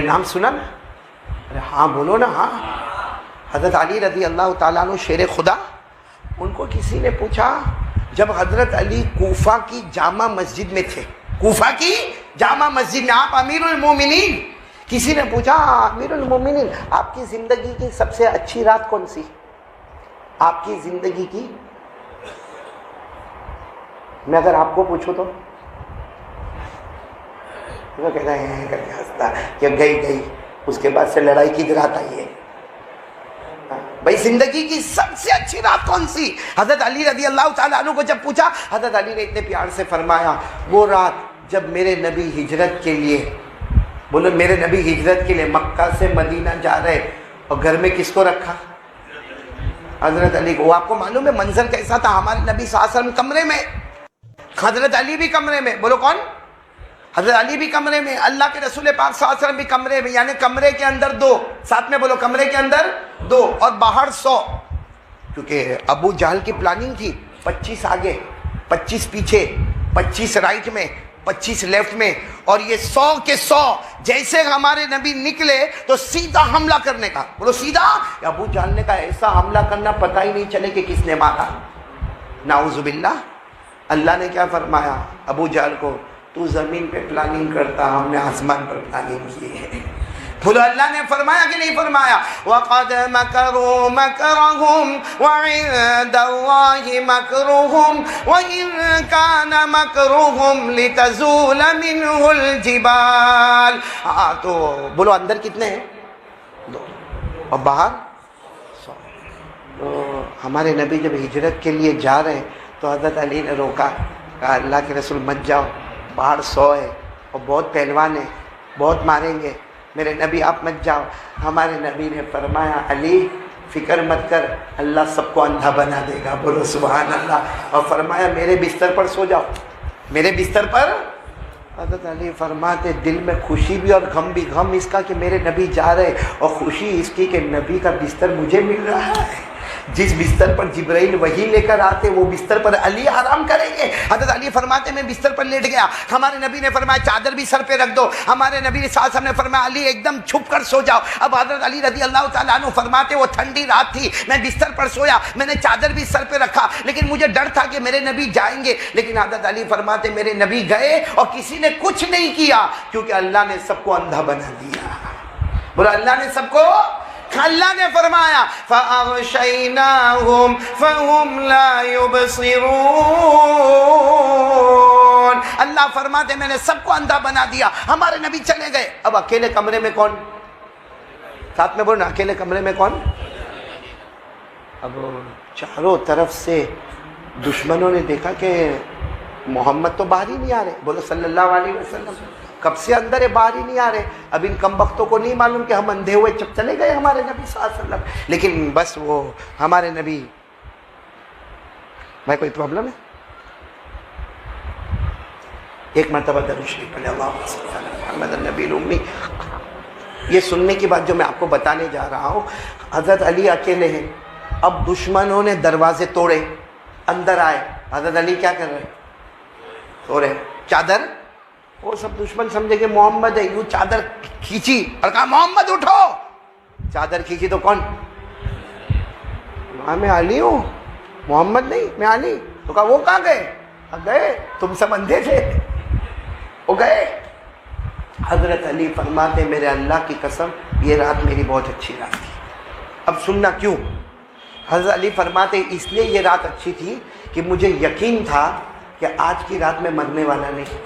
نام سنا نا؟ ارے ہاں بولو نا. ہاں، حضرت علی رضی اللہ تعالیٰ عنہ شیر خدا. ان کو کسی نے پوچھا جب حضرت علی کوفہ کی جامع مسجد میں تھے، کوفہ کی جامع مسجد میں آپ امیر المومنین، کسی نے پوچھا امیر المومنین آپ کی زندگی کی سب سے اچھی رات کون سی؟ آپ کی زندگی کی میں اگر آپ کو پوچھوں تو وہ کہتا ہے کر کے ہنستا کہ گئی اس کے بعد سے لڑائی کی رات آئی ہے. بھائی زندگی کی سب سے اچھی رات کون سی؟ حضرت علی رضی اللہ تعالیٰ عنہ کو جب پوچھا، حضرت علی نے اتنے پیار سے فرمایا وہ رات جب میرے نبی ہجرت کے لیے، بولو میرے نبی ہجرت کے لیے مکہ سے مدینہ جا رہے، اور گھر میں کس کو رکھا؟ حضرت علی کو. وہ آپ کو معلوم ہے منظر کیسا تھا؟ ہمارے نبی صلی اللہ علیہ وسلم کمرے میں، حضرت علی بھی کمرے میں. بولو کون؟ حضرت علی بھی کمرے میں، اللہ کے رسول پاک صلی اللہ علیہ وسلم بھی کمرے میں. یعنی کمرے کے اندر 2، ساتھ میں بولو کمرے کے اندر 2 اور باہر 100. کیونکہ ابو جہل کی پلاننگ تھی 25 آگے 25 پیچھے 25 رائٹ میں 25 لیفٹ میں، اور یہ 100 کے 100 جیسے ہمارے نبی نکلے تو سیدھا حملہ کرنے کا. بولو سیدھا. ابو جہل نے کہا ایسا حملہ کرنا پتہ ہی نہیں چلے کہ کس نے مارا. نعوذ باللہ. اللہ نے کیا فرمایا ابو جہل کو؟ تو زمین پہ پلاننگ کرتا، ہم نے آسمان پر پلاننگ کی ہے. بولو اللہ نے فرمایا کہ نہیں فرمایا؟ وَقَدْ مَكَرُوا مَكْرَهُمْ وَعِنْدَ اللَّهِ مَكْرُهُمْ وَإِنْ كَانَ مَكْرُهُمْ لِتَزُولَ مِنْهُ الْجِبَالُ. تو بولو اندر کتنے ہیں؟ 2 اور باہر 100. تو ہمارے نبی جب ہجرت کے لیے جا رہے تو حضرت علی نے روکا، کہا اللہ کے رسول مت جاؤ، باہر 100 ہے اور بہت پہلوان ہے، بہت ماریں گے، میرے نبی آپ مت جاؤ. ہمارے نبی نے فرمایا علی فکر مت کر، اللہ سب کو اندھا بنا دے گا. بولو سبحان اللہ. اور فرمایا میرے بستر پر سو جاؤ، میرے بستر پر. حضرت علی فرماتے دل میں خوشی بھی اور غم بھی. غم اس کا کہ میرے نبی جا رہے، اور خوشی اس کی کہ نبی کا بستر مجھے مل رہا ہے. جس بستر پر جبرائیل وحی لے کر آتے وہ بستر پر علی آرام کریں گے. حضرت علی فرماتے میں بستر پر لیٹ گیا، ہمارے نبی نے فرمایا چادر بھی سر پہ رکھ دو. ہمارے نبی صلی اللہ علیہ وسلم نے فرمایا علی ایک دم چھپ کر سو جاؤ. اب حضرت علی رضی اللہ تعالیٰ عنہ فرماتے وہ ٹھنڈی رات تھی، میں بستر پر سویا، میں نے چادر بھی سر پہ رکھا، لیکن مجھے ڈر تھا کہ میرے نبی جائیں گے. لیکن حضرت علی فرماتے میرے نبی گئے اور کسی نے کچھ نہیں کیا، کیونکہ اللہ نے سب کو اندھا بنا دیا. بولا اللہ نے سب کو. اللہ نے فرمایا فَأَغْشَيْنَاهُمْ فَهُمْ لَا يُبْصِرُونَ. اللہ فرماتے میں نے سب کو اندھا بنا دیا. ہمارے نبی چلے گئے. اب اکیلے کمرے میں کون؟ ساتھ میں بولنا اکیلے کمرے میں کون؟ اب چاروں طرف سے دشمنوں نے دیکھا کہ محمد تو باہر ہی نہیں آ رہے. بولو صلی اللہ علیہ وسلم. کب سے اندر ہے، باہر ہی نہیں آ رہے. اب ان کم بختوں کو نہیں معلوم کہ ہم اندھے ہوئے چلے گئے ہمارے نبی صلی اللہ علیہ وسلم. لیکن بس وہ ہمارے نبی. بھائی کوئی پرابلم ہے؟ ایک مرتبہ درود شریف پڑھیں اللہم صلی علی محمد النبی الامی. یہ سننے کی بات جو میں آپ کو بتانے جا رہا ہوں، حضرت علی اکیلے ہیں. اب دشمنوں نے دروازے توڑے، اندر آئے. حضرت علی کیا کر رہے؟ سو رہے. چادر، وہ سب دشمن سمجھے کہ محمد ہے، یوں چادر کھینچی اور کہا محمد اٹھو. چادر کھینچی تو کون؟ میں علی ہوں، محمد نہیں، میں علی. تو کہا وہ کہاں گئے؟ گئے، تم سب اندھے تھے، وہ گئے. حضرت علی فرماتے میرے اللہ کی قسم یہ رات میری بہت اچھی رات تھی. اب سننا کیوں. حضرت علی فرماتے اس لیے یہ رات اچھی تھی کہ مجھے یقین تھا کہ آج کی رات میں مرنے والا نہیں.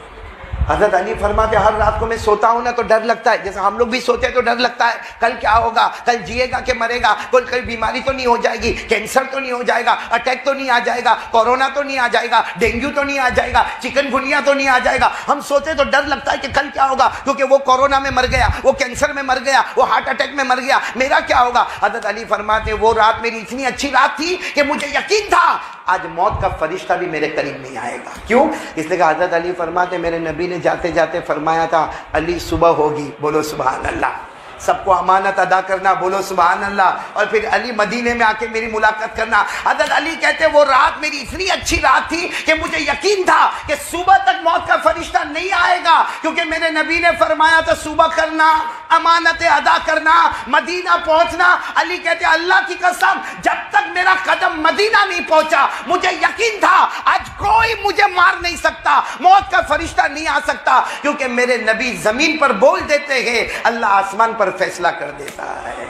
حضرت علی فرماتے ہر رات کو میں سوتا ہوں نا تو ڈر لگتا ہے، جیسے ہم لوگ بھی سوتے ہیں تو ڈر لگتا ہے کل کیا ہوگا، کل جیے گا کہ مرے گا، کوئی بیماری تو نہیں ہو جائے گی، کینسر تو نہیں ہو جائے گا، اٹیک تو نہیں آ جائے گا، کورونا تو نہیں آ جائے گا، ڈینگو تو نہیں آ جائے گا، چکن گنیا تو نہیں آ جائے گا. ہم سوتے تو ڈر لگتا ہے کہ کل کیا ہوگا، کیونکہ وہ کورونا میں مر گیا، وہ کینسر میں مر گیا، وہ ہارٹ اٹیک میں مر گیا، میرا کیا ہوگا. حضرت علی فرماتے وہ رات میری اتنی اچھی رات تھی کہ مجھے یقین تھا آج موت کا فرشتہ بھی میرے قریب نہیں آئے گا. کیوں؟ اس لیے کہ حضرت علی فرماتے میرے نبی نے جاتے جاتے فرمایا تھا علی صبح ہوگی. بولو سبحان اللہ. سب کو امانت ادا کرنا. بولو سبحان اللہ. اور پھر علی مدینے میں آ کے میری ملاقات کرنا. حضرت علی کہتے وہ رات میری اتنی اچھی رات تھی کہ مجھے یقین تھا کہ صبح تک موت کا فرشتہ نہیں آئے گا، کیونکہ میرے نبی نے فرمایا تھا صبح کرنا، امانت ادا کرنا، مدینہ پہنچنا. علی کہتے اللہ کی قسم جب تک میرا قدم مدینہ نہیں پہنچا مجھے یقین تھا آج کوئی مجھے مار نہیں سکتا، موت کا فرشتہ نہیں آ سکتا، کیونکہ میرے نبی زمین پر بول دیتے ہیں اللہ آسمان پر فیصلہ کر دیتا ہے.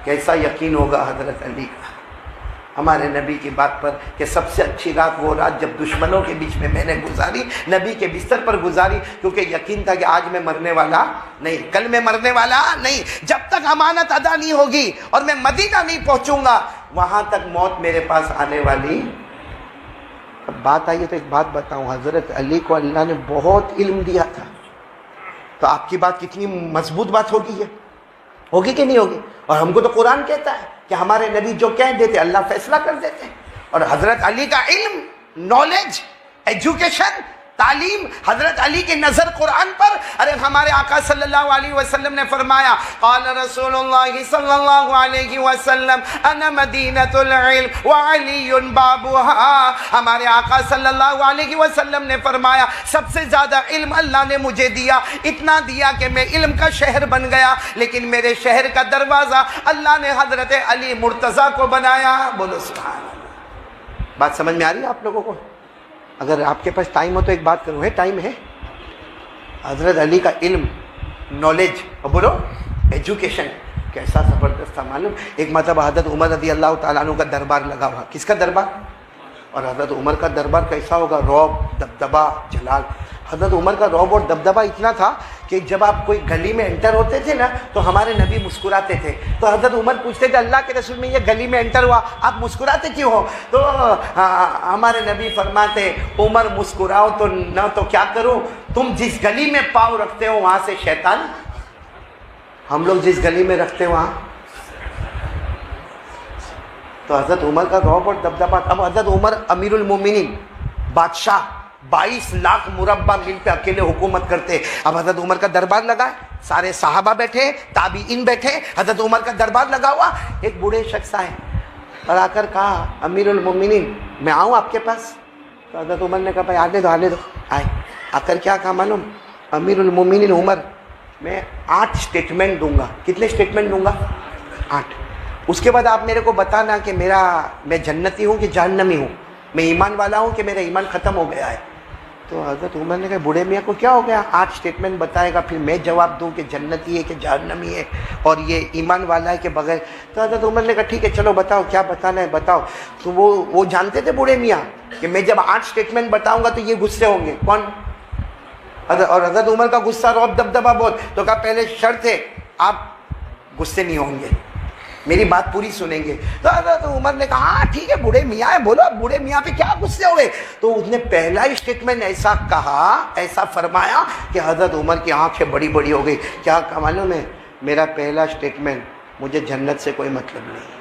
کیسا یقین ہوگا حضرت علی کا. ہمارے نبی کی بات پر کہ سب سے اچھی رات وہ رات جب دشمنوں کے بیچ میں نے گزاری، نبی کے بستر پر گزاری، کیونکہ یقین تھا کہ آج میں مرنے والا نہیں، کل میں مرنے والا نہیں، جب تک امانت ادا نہیں ہوگی اور میں مدینہ نہیں پہنچوں گا وہاں تک موت میرے پاس آنے والی۔ اب بات آئی ہے تو ایک بات بتاؤں، حضرت علی کو اللہ نے بہت علم دیا تھا، تو آپ کی بات کتنی مضبوط بات ہوگی، ہے ہوگی کہ نہیں ہوگی؟ اور ہم کو تو قرآن کہتا ہے کہ ہمارے نبی جو کہہ دیتے اللہ فیصلہ کر دیتے، اور حضرت علی کا علم، نالج، ایجوکیشن، تعلیم، حضرت علی کی نظر قرآن پر۔ ارے ہمارے آقا صلی اللہ علیہ وسلم نے فرمایا، قال رسول اللہ صلی اللہ علیہ وسلم انا مدینۃ العلم وعلی بابها۔ ہمارے آقا صلی اللہ علیہ وسلم نے فرمایا سب سے زیادہ علم اللہ نے مجھے دیا، اتنا دیا کہ میں علم کا شہر بن گیا، لیکن میرے شہر کا دروازہ اللہ نے حضرت علی مرتضیٰ کو بنایا۔ بولو سبحان اللہ۔ بات سمجھ میں آ رہی ہے آپ لوگوں کو؟ اگر آپ کے پاس ٹائم ہو تو ایک بات کروں، ہے ٹائم ہے؟ حضرت علی کا علم، نالج، اور بولو ایجوکیشن کیسا زبردست تھا معلوم؟ ایک مرتبہ حضرت عمر رضی اللہ تعالیٰ عنہ کا دربار لگا ہوا۔ کس کا دربار؟ اور حضرت عمر کا دربار کیسا ہوگا؟ رعب، دبدبہ، جلال۔ حضرت عمر کا رعب اور دبدبہ اتنا تھا کہ جب آپ کوئی گلی میں انٹر ہوتے تھے نا تو ہمارے نبی مسکراتے تھے، تو حضرت عمر پوچھتے تھے اللہ کے رسول میں یہ گلی میں انٹر ہوا آپ مسکراتے کیوں ہو؟ تو ہمارے نبی فرماتے عمر مسکراؤ تو نہ تو کیا کروں، تم جس گلی میں پاؤں رکھتے ہو وہاں سے شیطان، ہم لوگ جس گلی میں رکھتے ہیں وہاں۔ تو حضرت عمر کا رعب اور دبدبہ۔ اب حضرت عمر امیر المومنین، بادشاہ، 22 لاکھ مربع میل پہ اکیلے حکومت کرتے۔ اب حضرت عمر کا دربار لگا ہے، سارے صحابہ بیٹھے، تابعین بیٹھے، حضرت عمر کا دربار لگا ہوا۔ ایک بوڑھے شخص آئے اور آ کر کہا امیر المومنین میں آؤں آپ کے پاس؟ تو حضرت عمر نے کہا بھائی آنے دو آنے دو۔ آئے، آ کر کیا کہا معلوم؟ امیر المومنین عمر میں 8 اسٹیٹمنٹ دوں گا۔ کتنے اسٹیٹمنٹ دوں گا؟ 8۔ اس کے بعد آپ میرے کو بتانا کہ میں جنتی ہوں کہ جہنمی ہوں، میں ایمان والا ہوں کہ میرا ایمان ختم ہو گیا ہے۔ تو حضرت عمر نے کہا بوڑھے میاں کو کیا ہو گیا، 8 اسٹیٹمنٹ بتائے گا پھر میں جواب دوں کہ جنتی ہے کہ جہنمی ہے اور یہ ایمان والا ہے کہ بغیر؟ تو حضرت عمر نے کہا ٹھیک ہے چلو بتاؤ کیا بتانا ہے بتاؤ۔ تو وہ جانتے تھے بوڑھے میاں کہ میں جب 8 اسٹیٹمنٹ بتاؤں گا تو یہ غصے ہوں گے۔ کون؟ اور حضرت عمر کا غصہ رعب دبدبہ بہت، تو کہا پہلے شرط ہے آپ غصے نہیں ہوں گے، میری بات پوری سنیں گے۔ تو حضرت عمر نے کہا ہاں ٹھیک ہے بوڑھے میاں ہے، بولو بوڑھے میاں پہ کیا غصے ہوئے؟ تو اس نے پہلا ہی اسٹیٹمنٹ ایسا کہا، ایسا فرمایا کہ حضرت عمر کی آنکھیں بڑی بڑی ہو گئی۔ کیا معلوم ہے؟ میرا پہلا اسٹیٹمنٹ مجھے جنت سے کوئی مطلب نہیں۔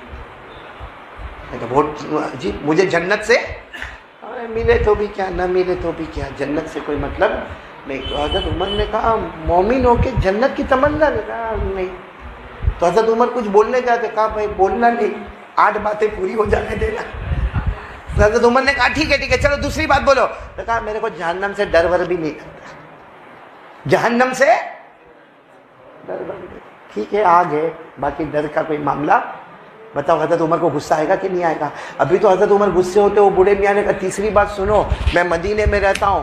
بہت جی مجھے جنت سے ملے تو بھی کیا نہ ملے تو بھی کیا، جنت سے کوئی مطلب نہیں۔ تو حضرت عمر نے کہا مومن ہو کے جنت کی تمنا نہیں۔ تو حضرت عمر کچھ بولنے جاتے، کہا بھائی بولنا نہیں، 8 باتیں پوری ہو جانے دینا۔ تو حضرت عمر نے کہا ٹھیک ہے چلو دوسری بات بولو۔ تو کہا میرے کو جہنم سے ڈر ور بھی نہیں کرتا، جہنم سے ڈر ور بھی۔ ٹھیک ہے آ گئے، باقی ڈر کا کوئی معاملہ بتاؤ۔ حضرت عمر کو غصہ آئے گا کہ نہیں آئے گا؟ ابھی تو حضرت عمر غصے ہوتے، وہ بوڑھے میاں نے کہا تیسری بات سنو، میں مدینے میں رہتا ہوں،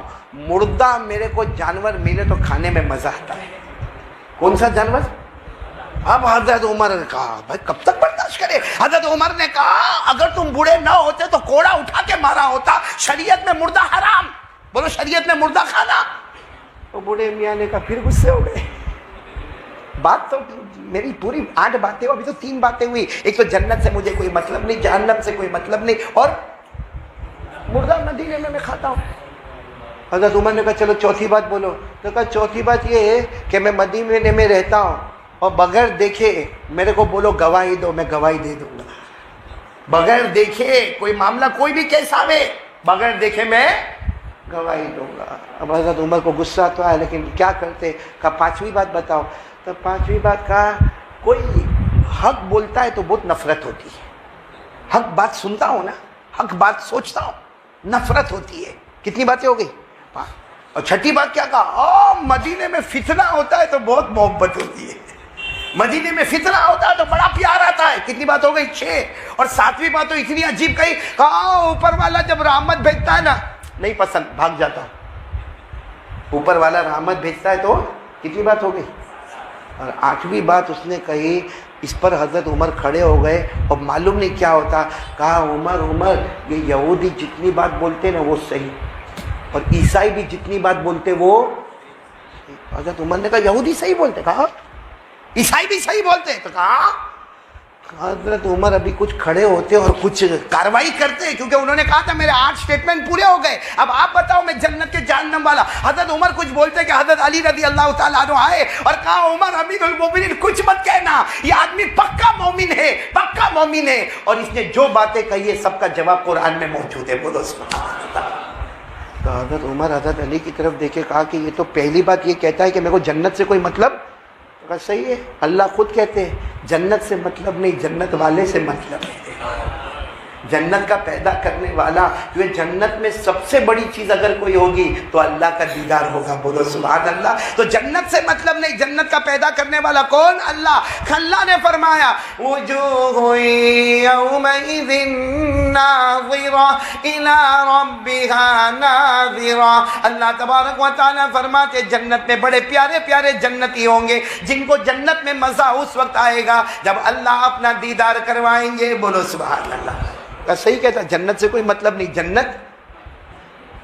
مردہ میرے کو جانور ملے تو کھانے میں مزہ آتا ہے۔ کون سا جانور؟ اب حضرت عمر نے کہا بھائی کب تک برداشت کرے؟ حضرت عمر نے کہا اگر تم بوڑھے نہ ہوتے تو کوڑا اٹھا کے مارا ہوتا، شریعت میں مردہ حرام، بولو شریعت میں مردہ کھانا۔ تو بوڑھے میاں نے کہا پھر غصے ہو گئے۔ بات تو میری پوری 8 باتیں، ابھی تو 3 باتیں ہوئی، ایک تو جنت سے مجھے کوئی مطلب نہیں، جہنم سے کوئی مطلب نہیں، اور مردہ مدینے میں کھاتا ہوں۔ حضرت عمر نے کہا چلو چوتھی بات بولو۔ تو کہا چوتھی بات یہ ہے کہ میں مدینے میں رہتا ہوں اور بغیر دیکھے میرے کو بولو گواہی دو، میں گواہی دے دوں گا۔ بغیر دیکھے کوئی معاملہ کوئی بھی کیسا آوے، بغیر دیکھے میں گواہی دوں گا۔ اب حضرت عمر کو غصہ تو آیا لیکن کیا کرتے؟ کہا 5ویں بات بتاؤ۔ تو 5ویں بات کہا کوئی حق بولتا ہے تو بہت نفرت ہوتی ہے، حق بات سنتا ہوں نا، حق بات سوچتا ہوں، نفرت ہوتی ہے۔ کتنی باتیں ہو گئی؟ اور 6ٹھی بات کیا کہا؟ مدینے میں فتنہ ہوتا ہے تو بہت محبت ہوتی ہے، مدینے میں فتنہ ہوتا ہے تو بڑا پیار آتا ہے۔ کتنی بات ہو گئی؟ 6۔ اور 7ویں بات تو اتنی عجیب کہی، کہا اوپر والا جب رحمت بھیجتا ہے نا نہیں پسند، بھاگ جاتا ہوں۔ اوپر والا رحمت بھیجتا ہے تو کتنی بات ہو گئی؟ اور 8ویں بات اس نے کہی اس پر حضرت عمر کھڑے ہو گئے اور معلوم نہیں کیا ہوتا. کہا عمر یہ یہودی جتنی بات بولتے نا وہ صحیح, اور عیسائی بھی جتنی بات بولتے وہ. حضرت عمر نے کہا یہودی صحیح بولتے, کہا عیسائی بھی صحیح بولتے, تو کہا حضرت عمر ابھی کچھ کھڑے ہوتے اور کچھ کاروائی کرتے, کیونکہ انہوں نے کہا تھا میرے 8 سٹیٹمنٹ پورے ہو گئے, اب آپ بتاؤ میں جنت کے جہنم والا. حضرت عمر کچھ بولتے کہ حضرت علی رضی اللہ تعالیٰ عنہ آئے اور کہا عمر امیر المومنین کچھ مت کہنا, یہ آدمی پکا مومن ہے, پکا مومن ہے, اور اس نے جو باتیں کہی ہے سب کا جواب قرآن میں موجود ہے. بولو سبحان اللہ. تو حضرت عمر حضرت علی کی طرف دیکھے, کہا کہ یہ تو پہلی بات یہ کہتا ہے کہ میرے کو جنت سے کوئی مطلب. کہا صحیح ہے, اللہ خود کہتے ہیں جنت سے مطلب نہیں, جنت والے سے مطلب ہے, جنت کا پیدا کرنے والا. کیونکہ جنت میں سب سے بڑی چیز اگر کوئی ہوگی تو اللہ کا دیدار ہوگا. بولو سبحان اللہ. تو جنت سے مطلب نہیں, جنت کا پیدا کرنے والا کون؟ اللہ. اللہ نے فرمایا وجوہ یومئذ ناظرہ الی ربہا ناظرہ. اللہ تبارک و تعالیٰ فرماتے جنت میں بڑے پیارے پیارے جنتی ہوں گے جن کو جنت میں مزہ اس وقت آئے گا جب اللہ اپنا دیدار کروائیں گے. بولو سبحان اللہ. صحیح کہتا, جنت سے کوئی مطلب نہیں, جنت.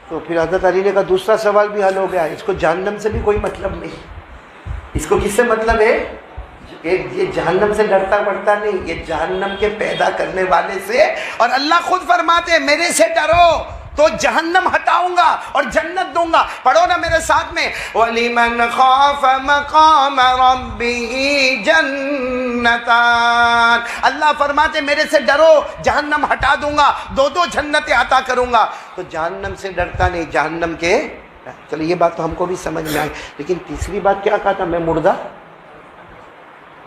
تو پھر حضرت علی نے کہا دوسرا سوال بھی حل ہو گیا, اس کو جہنم سے بھی کوئی مطلب نہیں. اس کو کس سے مطلب ہے؟ یہ جہنم سے ڈرتا پڑتا نہیں, یہ جہنم کے پیدا کرنے والے سے. اور اللہ خود فرماتے ہیں میرے سے ڈرو تو جہنم ہٹاؤں گا اور جنت دوں گا. پڑھو نا میرے ساتھ میں, وَلِمَنْ خَافَ مَقَامَ رَبِّهِ جَنَّتَانِ. اللہ فرماتے میرے سے ڈرو جہنم ہٹا دوں گا, 2 جنتیں عطا کروں گا. تو جہنم سے ڈرتا نہیں, جہنم کے. چلو یہ بات تو ہم کو بھی سمجھ میں آئی, لیکن تیسری بات کیا کہا تھا, میں مردہ.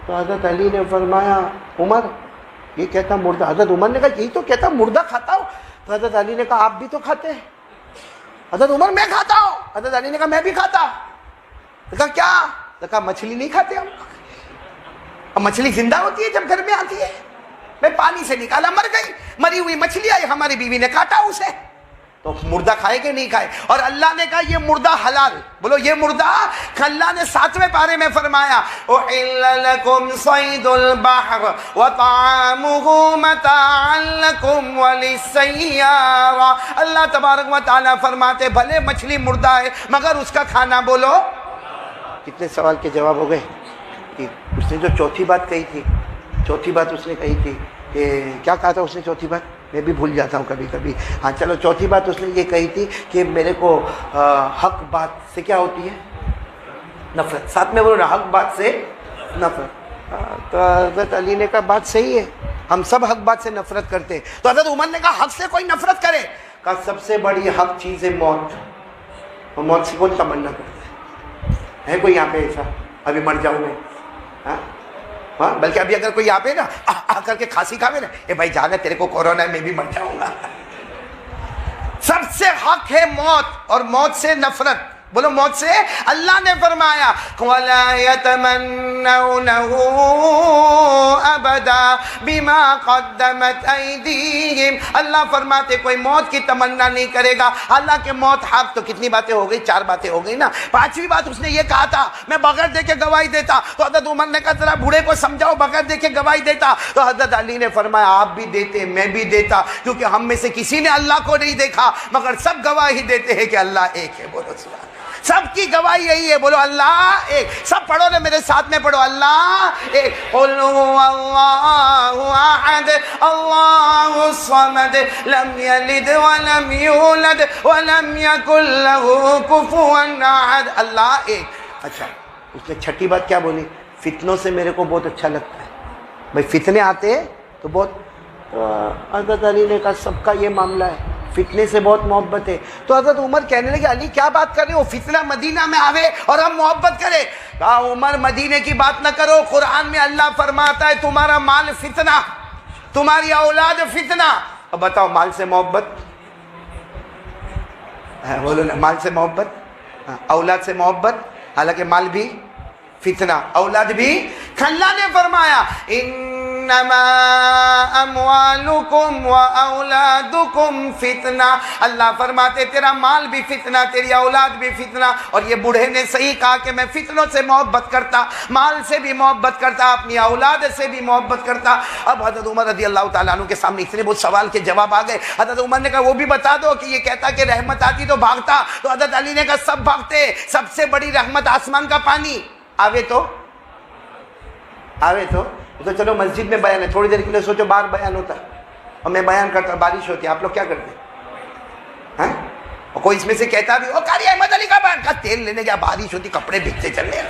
تو حضرت علی نے فرمایا عمر یہ کہتا مردہ. حضرت عمر نے کہا یہی تو کہتا مردہ کھاتا ہوں. تو حضرت علی نے کہا آپ بھی تو کھاتے ہیں. حضرت عمر میں کھاتا ہوں. حضرت علی نے کہا میں بھی کھاتا. تو کہا کیا؟ تو کہا مچھلی نہیں کھاتے ہم. اب مچھلی زندہ ہوتی ہے جب گھر میں آتی ہے, میں پانی سے نکالا مر گئی, مری ہوئی مچھلی آئی, ہماری بیوی نے کاٹا اسے. تو مردہ کھائے کہ نہیں کھائے؟ اور اللہ نے کہا یہ مردہ حلال. بولو یہ مردہ. اللہ نے 7ویں پارے میں فرمایا احل لکم صید البحر وطعامہ متاعا لکم وللسیارہ. اللہ تبارک و تعالیٰ فرماتے بھلے مچھلی مردہ ہے مگر اس کا کھانا. بولو کتنے سوال کے جواب ہو گئے. اس نے جو چوتھی بات کہی تھی, چوتھی بات اس نے کہی تھی کہ کیا کہا تھا اس نے چوتھی بات, میں بھی بھول جاتا ہوں کبھی کبھی. ہاں چلو, چوتھی بات اس نے یہ کہی تھی کہ میرے کو حق بات سے کیا ہوتی ہے, نفرت. ساتھ میں بولو نا, حق بات سے نفرت. تو حضرت علی نے کہا بات صحیح ہے, ہم سب حق بات سے نفرت کرتے ہیں. تو حضرت عمر نے کہا حق سے کوئی نفرت کرے. کہا سب سے بڑی حق چیز ہے موت. اور موت سے کون تمنا کرتا ہے کوئی یہاں پہ ایسا ابھی مر جاؤں میں؟ ہاں بلکہ ابھی اگر کوئی آپے نا آ کر کے کھانسی کھاوے نا, اے بھائی جانا تیرے کو کورونا ہے, میں بھی مر جاؤں گا. سب سے حق ہے موت, اور موت سے نفرت. بولو موت سے. اللہ نے فرمایا وَلَا يَتَمَنَّوْنَهُ أَبَدًا بِمَا قَدَّمَتْ أَيْدِيهِمْ. اللہ فرماتے کوئی موت کی تمنا نہیں کرے گا. حالانکہ موت حق. تو کتنی باتیں ہو گئی, 4 باتیں ہو گئی نا. 5ویں بات اس نے یہ کہا تھا میں بغیر دیکھے گواہی دیتا. تو حضرت عمر نے کہا ذرا بوڑھے کو سمجھاؤ بغیر دیکھے گواہی دیتا. تو حضرت علی نے فرمایا آپ بھی دیتے میں بھی دیتا, کیونکہ ہم میں سے کسی نے اللہ کو نہیں دیکھا مگر سب گواہی دیتے ہیں کہ اللہ ایک ہے. بولو سبحان. سب کی گواہی یہی ہے. بولو اللہ ایک. سب پڑھو نا میرے ساتھ میں, پڑھو اللہ ایک. قل هو اللہ احد اللہ الصمد لم یلد ولم یولد ولم یکن له کفوا احد. اللہ ایک. اچھا اس نے 6ٹھی بات کیا بولی, فتنوں سے میرے کو بہت اچھا لگتا ہے. بھائی فتنے آتے ہیں تو بہت. حضرت علی نے کہا سب کا یہ معاملہ ہے, فتنے سے بہت محبت ہے. تو حضرت عمر کہنے لگے علی کیا بات کر رہے ہو, فتنہ مدینہ میں آوے اور ہم محبت کرے. کہا عمر مدینے کی بات نہ کرو, قرآن میں اللہ فرماتا ہے تمہارا مال فتنہ, تمہاری اولاد فتنہ. اب بتاؤ مال سے محبت, بولو نا مال سے محبت, اولاد سے محبت, حالانکہ مال بھی فتنہ اولاد بھی. اللہ نے فرمایا ان انما اموالکم و اولادکم فتنہ، اللہ فرماتے تیرا مال بھی فتنہ، تیری اولاد بھی فتنہ. اور یہ بوڑھے نے صحیح کہا کہ میں فتنوں سے محبت کرتا، مال سے بھی محبت کرتا، اپنی اولاد سے بھی محبت کرتا. اب حضرت عمر رضی اللہ تعالیٰ عنہ کے سامنے اتنے بہت سوال کے جواب آ گئے. حضرت عمر نے کہا وہ بھی بتا دو کہ یہ کہتا کہ رحمت آتی تو بھاگتا. تو حضرت علی نے کہا سب بھاگتے، سب سے بڑی رحمت آسمان کا پانی آوے تو چلو مسجد میں بیان ہے، تھوڑی دیر کے لیے سوچو باہر بیان ہوتا ہے اور میں بیان کرتا ہوں، بارش ہوتی ہے، آپ لوگ کیا کرتے ہیں؟ اور کوئی اس میں سے کہتا بھی وہ قاری احمد علی کا بیان کا تیل لینے گیا، بارش ہوتی کپڑے بھیگتے چل رہے.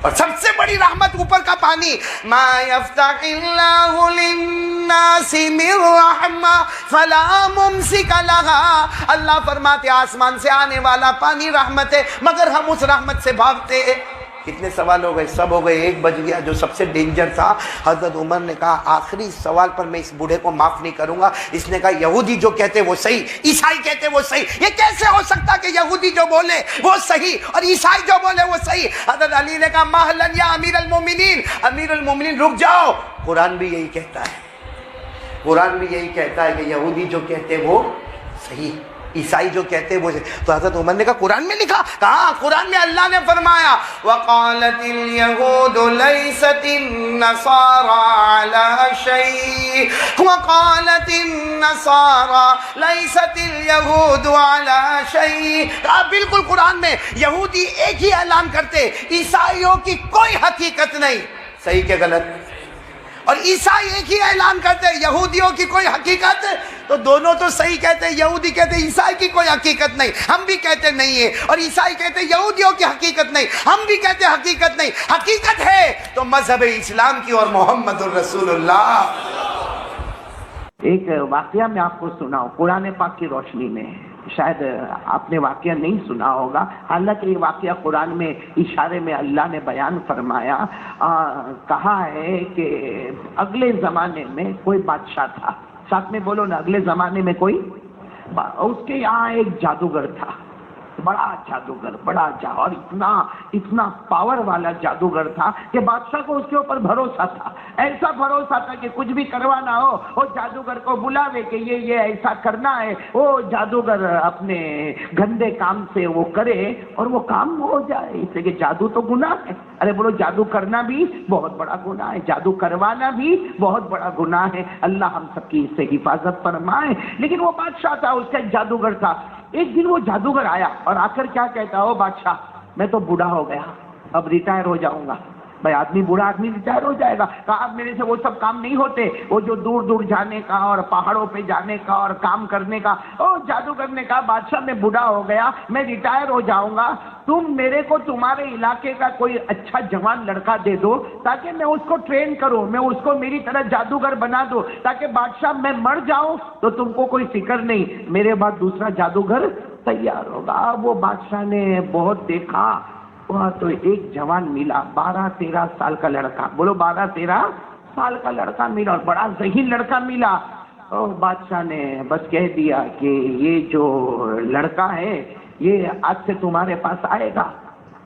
اور سب سے بڑی رحمت اوپر کا پانی، ما یفتح اللہ للناس من رحمہ فلا ممسک لہا. اللہ فرماتے آسمان سے آنے والا پانی رحمت ہے، مگر ہم اس رحمت سے بھاگتے ہیں. کتنے سوال ہو گئے؟ سب ہو گئے. ایک بج گیا جو سب سے ڈینجر تھا. حضرت عمر نے کہا آخری سوال پر میں اس بوڑھے کو معاف نہیں کروں گا. اس نے کہا یہودی جو کہتے وہ صحیح، عیسائی کہتے وہ صحیح. یہ کیسے ہو سکتا کہ یہودی جو بولے وہ صحیح اور عیسائی جو بولے وہ صحیح؟ حضرت علی نے کہا مہلن یا امیر المومنین، امیر المومنین رک جاؤ، قرآن بھی یہی کہتا ہے، قرآن بھی یہی کہتا ہے کہ یہودی جو کہتے وہ صحیح، عیسائی جو کہتے وہ. تو حضرت عمر نے کہا قرآن میں لکھا؟ کہا قرآن میں اللہ نے فرمایا وقالت اليهود ليست النصارى على شيء وقالت النصارى ليست اليهود على شيء. کہا بالکل قرآن میں یہودی ایک ہی اعلان کرتے، عیسائیوں کی کوئی حقیقت نہیں. صحیح کہ غلط؟ اور عیسائی ایک ہی اعلان کرتے یہودیوں کی کوئی حقیقت. تو دونوں تو صحیح کہتے، یہودی کہتے عیسائی کی کوئی حقیقت نہیں، ہم بھی کہتے نہیں ہے. اور عیسائی کہتے یہودیوں کی حقیقت نہیں، ہم بھی کہتے حقیقت نہیں. حقیقت ہے تو مذہب اسلام کی اور محمد الرسول اللہ. ایک واقعہ میں آپ کو سناؤں قرآن پاک کی روشنی میں. شاید آپ نے واقعہ نہیں سنا ہوگا، حالانکہ یہ واقعہ قرآن میں اشارے میں اللہ نے بیان فرمایا. کہا ہے کہ اگلے زمانے میں کوئی بادشاہ تھا. ساتھ میں بولو نا، اگلے زمانے میں کوئی، اس کے یہاں ایک جادوگر تھا، بڑا جادوگر، اور اتنا پاور والا جادوگر تھا کہ بادشاہ کو اس کے اوپر بھروسہ تھا. ایسا بھروسہ تھا کہ کچھ بھی کروانا ہو وہ جادوگر کو بلاوے کہ یہ ایسا کرنا ہے. وہ جادوگر اپنے گندے کام سے وہ کرے اور وہ کام ہو جائے. اس لیے کہ جادو تو گناہ ہے. ارے بولو جادو کرنا بھی بہت بڑا گناہ ہے، جادو کروانا بھی بہت بڑا گناہ ہے. اللہ ہم سب کی اس سے حفاظت فرمائے. لیکن وہ بادشاہ تھا، اس کا ایک جادوگر تھا. ایک دن وہ جادوگر آیا اور آ کر کیا کہتا، ہو بادشاہ میں تو بوڑھا ہو گیا، اب ریٹائر ہو جاؤں گا. بھائی آدمی بوڑھا آدمی ریٹائر ہو جائے گا. کہا اب میرے سے وہ سب کام نہیں ہوتے، وہ جو دور دور جانے کا اور پہاڑوں پہ جانے کا اور کام کرنے کا. جادوگر نے کہا بادشاہ میں بوڑھا ہو گیا، میں ریٹائر ہو جاؤں گا، تم میرے کو تمہارے علاقے کا کوئی اچھا جوان لڑکا دے دو تاکہ میں اس کو ٹرین کروں، میں اس کو میری طرح جادوگر بنا دو تاکہ بادشاہ میں مر جاؤں تو تم کو کوئی فکر نہیں، میرے بعد دوسرا جادوگر تیار ہوگا. وہ بادشاہ نے بہت دیکھا، وہاں تو ایک جوان ملا، 12-13 سال کا لڑکا. بولو 12-13 سال کا لڑکا ملا اور بڑا ذہین لڑکا ملا. اور بادشاہ نے بس کہہ دیا کہ یہ جو لڑکا ہے یہ آج سے تمہارے پاس آئے گا.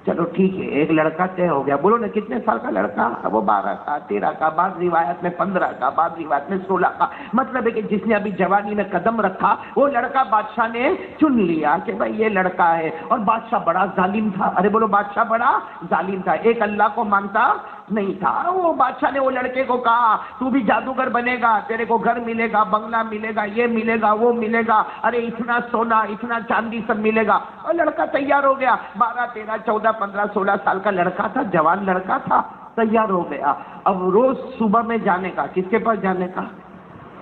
چلو ٹھیک ہے، ایک لڑکا طے ہو گیا. بولو نا کتنے سال کا لڑکا؟ وہ 12 کا، 13 کا، بعض روایت میں 15 کا، بعض روایت میں 16 کا. مطلب ہے کہ جس نے ابھی جوانی میں قدم رکھا وہ لڑکا بادشاہ نے چن لیا کہ بھائی یہ لڑکا ہے. اور بادشاہ بڑا ظالم تھا. ارے بولو بادشاہ بڑا ظالم تھا، ایک اللہ کو مانتا نہیں تھا. وہ بادشاہ نے وہ لڑکے کو کہا تو بھی جادوگر بنے گا، تیرے کو گھر ملے گا، بنگلہ ملے گا، یہ ملے گا، وہ ملے گا، ارے اتنا سونا اتنا چاندی سب ملے گا. اور لڑکا تیار ہو گیا. 12-13-14-15-16 سال کا لڑکا تھا، جوان لڑکا تھا، تیار ہو گیا. اب روز صبح میں جانے کا، کس کے پاس جانے کا؟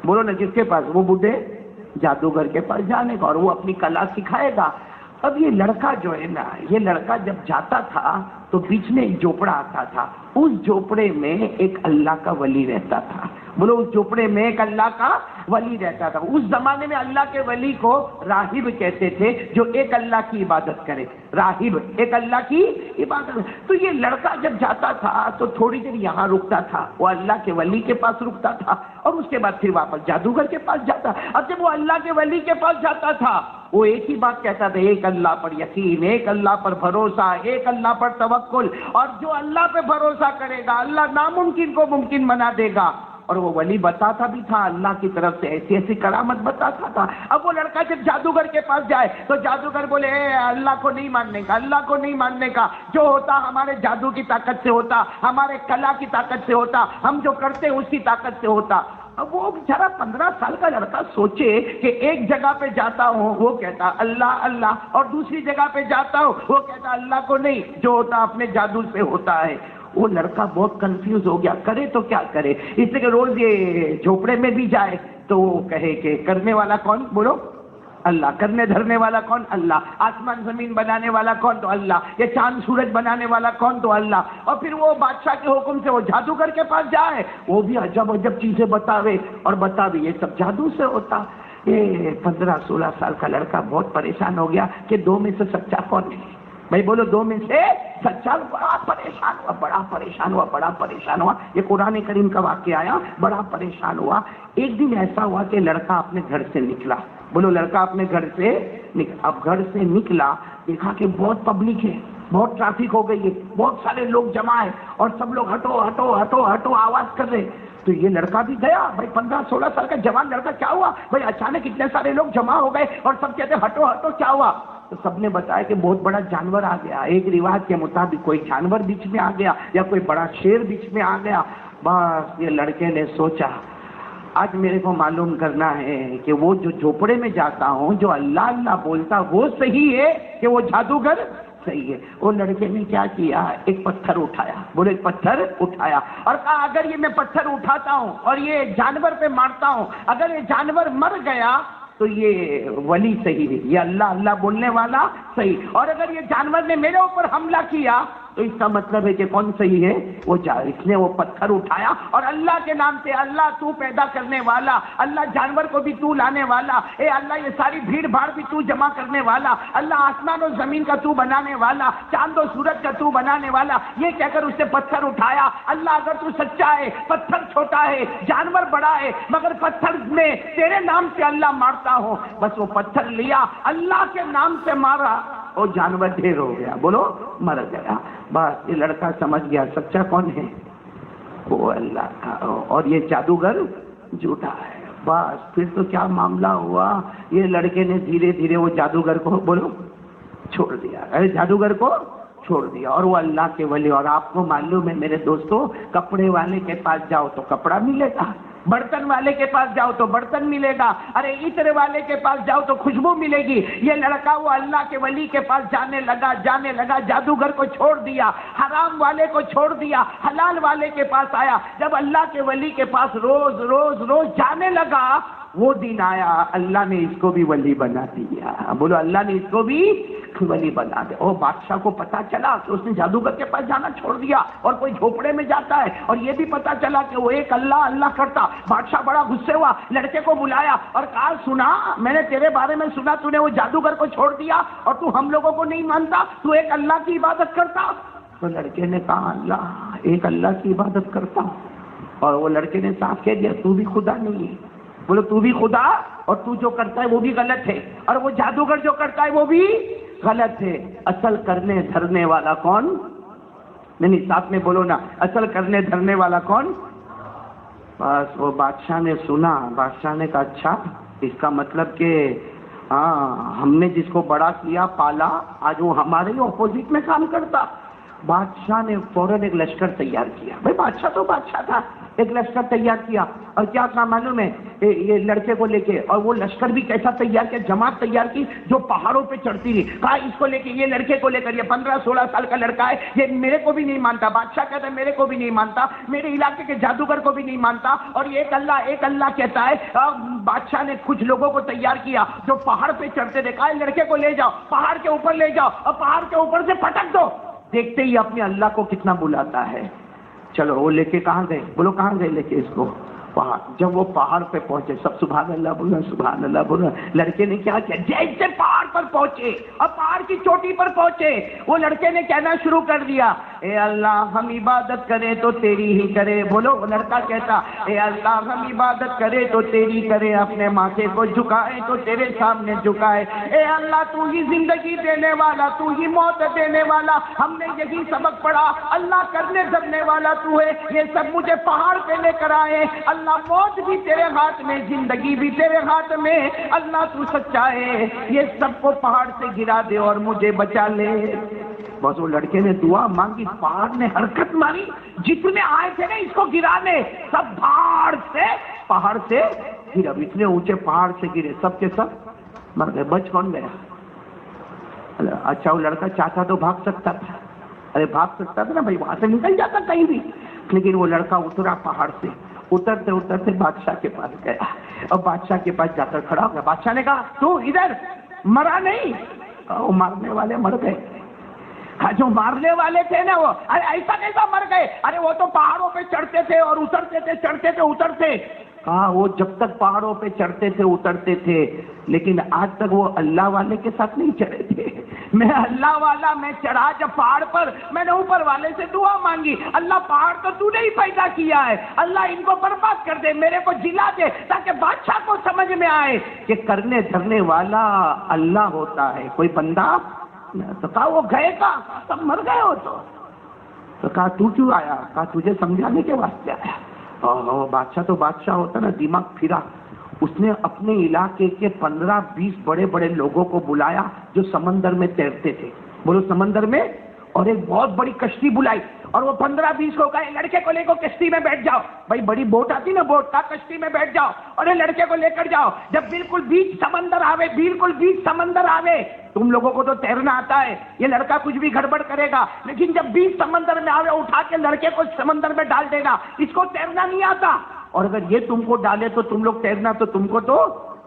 بولو نا کس کے پاس؟ وہ بوڑھے جادوگر کے پاس جانے کا، اور وہ اپنی کلا سکھائے گا. اب یہ لڑکا جو ہے نا، یہ لڑکا جب جاتا تھا تو بیچ میں ایک جھوپڑا آتا تھا. اس جھوپڑے میں ایک اللہ کا ولی رہتا تھا. بولو اس جھوپڑے میں ایک اللہ کا ولی رہتا تھا. اس زمانے میں اللہ کے ولی کو راہب کہتے تھے, جو ایک اللہ کی عبادت کرے. راہب ایک اللہ کی عبادت. تو یہ لڑکا جب جاتا تھا تو تھوڑی دیر یہاں رکتا تھا, وہ اللہ کے ولی کے پاس رکتا تھا, اور اس کے بعد پھر واپس جادوگر کے پاس جاتا. اب جب وہ اللہ کے ولی کے پاس جاتا تھا وہ ایک ہی بات کہتا تھا, ایک اللہ پر یقین, ایک اللہ پر بھروسہ, ایک اللہ پر توکل. اور جو اللہ پہ بھروسہ کرے گا اللہ ناممکن کو ممکن بنا دے گا. اور وہ ولی بتاتا بھی تھا اللہ کی طرف سے ایسی ایسی کرامت بتاتا تھا. اب وہ لڑکا جب جادوگر کے پاس جائے تو جادوگر بولے اے اللہ کو نہیں ماننے کا, اللہ کو نہیں ماننے کا, جو ہوتا ہمارے جادو کی طاقت سے ہوتا, ہمارے کلا کی طاقت سے ہوتا, ہم جو کرتے اس کی طاقت سے ہوتا. اب وہ بیچارہ 15 سال کا لڑکا سوچے کہ ایک جگہ پہ جاتا ہوں وہ کہتا اللہ اللہ, اور دوسری جگہ پہ جاتا ہوں وہ کہتا اللہ کو نہیں, جو ہوتا اپنے جادو سے ہوتا ہے. وہ لڑکا بہت کنفیوز ہو گیا, کرے تو کیا کرے. اس لیے کہ روز یہ جھوپڑے میں بھی جائے تو وہ کہے کہ کرنے والا کون, بولو اللہ. کرنے دھرنے والا کون, اللہ. آسمان زمین بنانے والا کون, تو اللہ. یہ چاند سورج بنانے والا کون, تو اللہ. اور پھر وہ بادشاہ کے حکم سے وہ جادوگر کے پاس جائے, وہ بھی عجب عجب چیزیں بتاوے اور بتاوے یہ سب جادو سے ہوتا. یہ 15-16 سال کا لڑکا بہت پریشان ہو گیا کہ دو میں سے سچا کون ہے. بھائی بولو دو میں سے سچا. بڑا پریشان ہوا, بڑا پریشان ہوا, بڑا پریشان ہوا. یہ قرآن کریم کا واقعہ آیا, بڑا پریشان ہوا. ایک دن ایسا ہوا کہ لڑکا اپنے گھر سے نکلا. بولو لڑکا اپنے گھر سے اب گھر سے نکلا, دیکھا کہ بہت پبلک ہے, بہت ٹریفک ہو گئی ہے, بہت سارے لوگ جمع ہیں اور سب لوگ ہٹو ہٹو ہٹو ہٹو آواز کر رہے. تو یہ لڑکا بھی گیا. بھائی 15-16 سال کا جوان لڑکا, کیا ہوا بھائی اچانک اتنے سارے لوگ جمع ہو گئے اور سب کہتے ہٹو ہٹو, کیا ہوا. تو سب نے بتایا کہ بہت بڑا جانور آ گیا. ایک روایت کے مطابق کوئی جانور بیچ میں آ گیا یا کوئی بڑا شیر بیچ میں آ گیا. بس یہ لڑکے نے سوچا آج میرے کو معلوم کرنا ہے کہ وہ جو جھوپڑے میں جاتا ہوں جو اللہ اللہ بولتا وہ صحیح ہے کہ وہ جادوگر صحیح ہے. وہ لڑکے نے کیا کیا, ایک پتھر اٹھایا. بولے ایک پتھر اٹھایا اور کہا اگر یہ میں پتھر اٹھاتا ہوں اور یہ جانور پہ مارتا ہوں, اگر یہ جانور مر گیا تو یہ ولی صحیح ہے, یہ اللہ اللہ بولنے والا صحیح. اور اگر یہ جانور نے میرے اوپر حملہ کیا تو اس کا مطلب ہے کہ کون صحیح ہے, وہ اس نے وہ پتھر اٹھایا اور اللہ کے نام سے, اللہ تو پیدا کرنے والا, اللہ جانور کو بھی تو لانے والا, اے اللہ یہ ساری بھیڑ بھاڑ بھی تو جمع کرنے والا, اللہ آسمان و زمین کا تو بنانے والا, چاند و سورج کا تو بنانے والا, یہ کہہ کر اس نے پتھر اٹھایا. اللہ اگر تو سچا ہے, پتھر چھوٹا ہے, جانور بڑا ہے, مگر پتھر میں تیرے نام سے اللہ مارتا ہوں. بس وہ پتھر لیا, اللہ کے نام سے مارا, وہ جانور ڈھیر ہو گیا. بولو مر گیا. بس یہ لڑکا سمجھ گیا سچا کون ہے, وہ اللہ کا, اور یہ جادوگر جھوٹا ہے. بس پھر تو کیا معاملہ ہوا, یہ لڑکے نے دھیرے دھیرے وہ جادوگر کو بولو چھوڑ دیا. ارے جادوگر کو چھوڑ دیا اور وہ اللہ کے ولی. اور آپ کو معلوم ہے میرے دوستو, کپڑے والے کے پاس جاؤ تو کپڑا ملے گا, برتن والے کے پاس جاؤ تو برتن ملے گا, ارے عطر والے کے پاس جاؤ تو خوشبو ملے گی. یہ لڑکا وہ اللہ کے ولی کے پاس جانے لگا, جادوگر کو چھوڑ دیا, حرام والے کو چھوڑ دیا, حلال والے کے پاس آیا. جب اللہ کے ولی کے پاس روز روز روز جانے لگا, وہ دن آیا اللہ نے اس کو بھی ولی بنا دیا. بولو اللہ نے اس کو بھی ولی بنا دیا. اور بادشاہ کو پتا چلا کہ اس نے جادوگر کے پاس جانا چھوڑ دیا اور کوئی جھوپڑے میں جاتا ہے, اور یہ بھی پتا چلا کہ وہ ایک اللہ اللہ کرتا. بادشاہ بڑا غصے ہوا, لڑکے کو بلایا اور کہا سنا, میں نے تیرے بارے میں سنا تو نے وہ جادوگر کو چھوڑ دیا اور تو ہم لوگوں کو نہیں مانتا, تو ایک اللہ کی عبادت کرتا. تو لڑکے نے کہا اللہ ایک اللہ کی عبادت کرتا ہوں. اور وہ لڑکے نے صاف کہہ دیا تو بھی خدا نہیں ہے. بولو تو بھی خدا, اور تو جو کرتا ہے وہ بھی غلط ہے, اور وہ جادوگر جو کرتا ہے وہ بھی غلط ہے. اصل کرنے دھرنے والا کون, نہیں ساتھ میں بولو نا, اصل کرنے دھرنے والا کون. بس وہ بادشاہ نے سنا, بادشاہ نے کہا اچھا, اس کا مطلب کہ ہاں ہم نے جس کو بڑا کیا پالا آج وہ ہمارے ہی اپوزٹ میں کام کرتا. بادشاہ نے فوراً ایک لشکر تیار کیا. بھائی بادشاہ تو بادشاہ تھا, ایک لشکر تیار کیا اور کیا تھا معلوم ہے, یہ لڑکے کو لے کے, اور وہ لشکر بھی کیسا تیار کیا, جماعت تیار کی جو پہاڑوں پہ چڑھتی رہی. کہا اس کو لے کے, یہ لڑکے کو لے کر, یہ 15-16 سال کا لڑکا ہے, یہ میرے کو بھی نہیں مانتا. بادشاہ کہتا ہے میرے کو بھی نہیں مانتا, میرے علاقے کے جادوگر کو بھی نہیں مانتا, اور یہ ایک اللہ کہتا ہے. بادشاہ نے کچھ لوگوں کو تیار کیا جو پہاڑ پہ چڑھتے تھے. کہا لڑکے کو لے جاؤ, پہاڑ کے اوپر لے جاؤ اور پہاڑ کے اوپر سے پٹک دو. دیکھتے ہی اپنے اللہ کو کتنا بلاتا ہے. چلو وہ لے کے کہاں گئے, بولو کہاں گئے لے کے اس کو, پہاڑ. جب وہ پہاڑ پہ پہنچے سب سبحان اللہ بول رہے ہیں, سبحان اللہ بول رہے ہیں. لڑکے نے کیا کیا, جیسے پہاڑ پر پہنچے اور پہاڑ کی چوٹی پر پہنچے, وہ لڑکے نے کہنا شروع کر دیا, اے اللہ ہم عبادت کریں تو تیری ہی کرے. بولو, وہ لڑکا کہتا, اے اللہ ہم عبادت کریں تو تیری کرے, اپنے ماتھے کو جھکائے تو تیرے سامنے جھکائے. اے اللہ تو ہی زندگی دینے والا, تو ہی موت دینے والا, ہم نے یہی سبق پڑھا. اللہ کرنے دھرنے والا تو ہے, یہ سب مجھے پہاڑ پہ لے کر آئے. اللہ موت بھی تیرے ہاتھ میں, زندگی بھی تیرے ہاتھ میں. اللہ تو سچا ہے, یہ سب کو پہاڑ سے گرا دے اور مجھے بچا لے. بس وہ لڑکے نے دعا مانگی, پہاڑ نے حرکت ماری, جتنے آئے تھے نا اس کو گرانے سب پہاڑ سے گرے. اب اتنے اونچے پہاڑ سے گرے, سب کے سب مر گئے. بچ کون گیا؟ اچھا وہ لڑکا چاہتا تو بھاگ سکتا تھا, ارے بھاگ سکتا تھا نا بھائی, وہاں سے نکل جاتا کہیں بھی. لیکن وہ لڑکا اترا پہاڑ سے, اترتے اترتے بادشاہ کے پاس گیا اور بادشاہ کے پاس جا کر کھڑا ہو گیا. بادشاہ نے کہا تو ادھر مرا نہیں؟ وہ مارنے والے مر گئے. جو مارنے والے تھے نا وہ, ارے ایسا کیسا مر گئے؟ ارے وہ تو پہاڑوں پہ چڑھتے تھے اور اترتے تھے, چڑھتے تھے اترتے. کہا وہ جب تک پہاڑوں پہ چڑھتے تھے اترتے تھے, لیکن آج تک وہ اللہ والے کے ساتھ نہیں چڑھے تھے. میں اللہ والا, میں چڑھا جب پہاڑ پر, میں نے اوپر والے سے دعا مانگی, اللہ پہاڑ تو تو نے ہی پیدا کیا ہے, اللہ ان کو برباد کر دے, میرے کو جلا دے, تاکہ بادشاہ کو سمجھ میں آئے کہ کرنے دھرنے والا اللہ ہوتا ہے, کوئی بندہ. تو کہا وہ گئے کا سب مر گئے ہو تو کہا تو کیوں آیا؟ کہا تجھے سمجھانے کے واسطے آیا. بادشاہ تو بادشاہ ہوتا نا, دماغ پھرا. اس نے اپنے علاقے کے 15-20 بڑے بڑے لوگوں کو بلایا جو سمندر میں تیرتے تھے. بولو سمندر میں. اور ایک بہت بڑی کشتی بلائی, اور وہ 15-20 کو کہا لڑکے کو لے کو کشتی میں بیٹھ جاؤ. بھائی بڑی بوٹ آتی نا, بوٹ کا کشتی میں بیٹھ جاؤ اور یہ لڑکے کو لے کر جاؤ. جب بالکل بیچ سمندر آوے, بالکل بیچ سمندر آوے, تم لوگوں کو تو تیرنا آتا ہے, یہ لڑکا کچھ بھی گڑبڑ کرے گا, لیکن جب بیچ سمندر میں آوے اٹھا کے لڑکے کو سمندر میں ڈال دے گا. اس کو تیرنا نہیں آتا, اور اگر یہ تم کو ڈالے تو تم لوگ تیرنا تو تم کو تو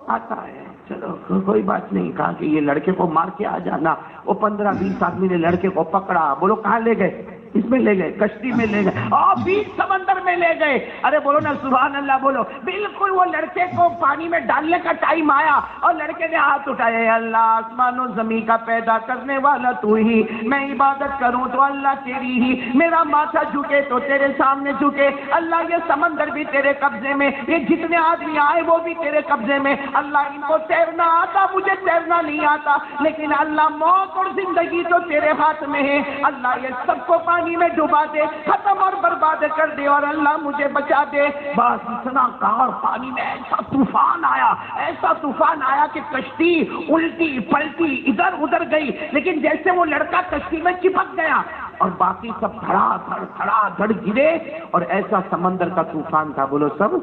آتا ہے. چلو کوئی بات نہیں. کہا کہ یہ لڑکے کو مار کے آ جانا. وہ 15-20 آدمی نے لڑکے کو پکڑا. بولو کہاں لے گئے؟ اس میں لے گئے, کشتی میں لے گئے اور بیچ سمندر میں لے گئے. ارے بولو نا سبحان اللہ بولو. بالکل وہ لڑکے کو پانی میں ڈالنے کا ٹائم آیا اور لڑکے نے ہاتھ اٹھائے, اللہ آسمان و زمین کا پیدا کرنے والا تو ہی, میں عبادت کروں تو اللہ تیری ہی, میرا ماتھا جھکے تو تیرے سامنے جھکے. اللہ یہ سمندر بھی تیرے قبضے میں, یہ جتنے آدمی آئے وہ بھی تیرے قبضے میں. اللہ ان کو تیرنا آتا, مجھے تیرنا نہیں آتا, لیکن اللہ موت اور زندگی تو تیرے ہاتھ میں ہے. اللہ یہ سب کو پانی میں ڈبا دے, ختم اور برباد کر دے, اور اللہ مجھے بچا دے. بس اتنا کہا, پانی میں ایسا طوفان آیا, ایسا طوفان آیا کہ کشتی الٹی پلٹی ادھر ادھر گئی, لیکن جیسے وہ لڑکا کشتی میں چپک گیا اور باقی سب دھڑا دھڑ گرے, اور ایسا سمندر کا طوفان تھا. بولو سب.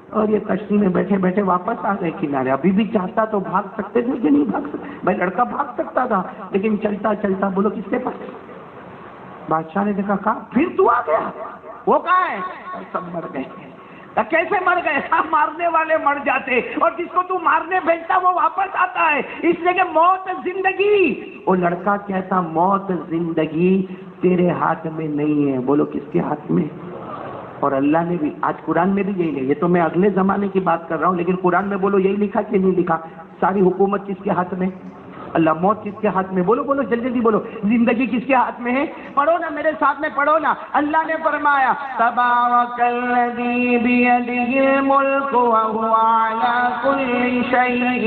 اور یہ کشتی میں بیٹھے بیٹھے واپس آ گئے کنارے. ابھی بھی چاہتا تو بھاگ سکتے تھے کہ نہیں بھاگ سکتے؟ بھائی لڑکا بھاگ سکتا تھا, لیکن چلتا چلتا بولو کس کے پاس؟ بادشاہ نے دیکھا, کہا پھر تو آ گیا. وہ کہاں ہے؟ سب مر گئے. کیسے مر گئے؟ مارنے والے مر جاتے, اور جس کو تو مارنے بھیجتا وہ واپس آتا ہے. اس لیے کہ موت زندگی, وہ لڑکا کہتا موت زندگی تیرے ہاتھ میں نہیں ہے. بولو کس کے ہاتھ میں؟ اور اللہ نے بھی آج قرآن میں بھی یہی ہے. یہ تو میں اگلے زمانے کی بات کر رہا ہوں, لیکن قرآن میں بولو یہی لکھا کہ نہیں لکھا؟ ساری حکومت کس کے ہاتھ میں؟ اللہ. موت کس کے ہاتھ میں؟ بولو بولو جلدی جلدی بولو. زندگی کس کے ہاتھ میں ہے؟ پڑھو نا میرے ساتھ میں, پڑھو نا. اللہ نے فرمایا تبارک الذی بیدہ الملک وہو علی کل شیء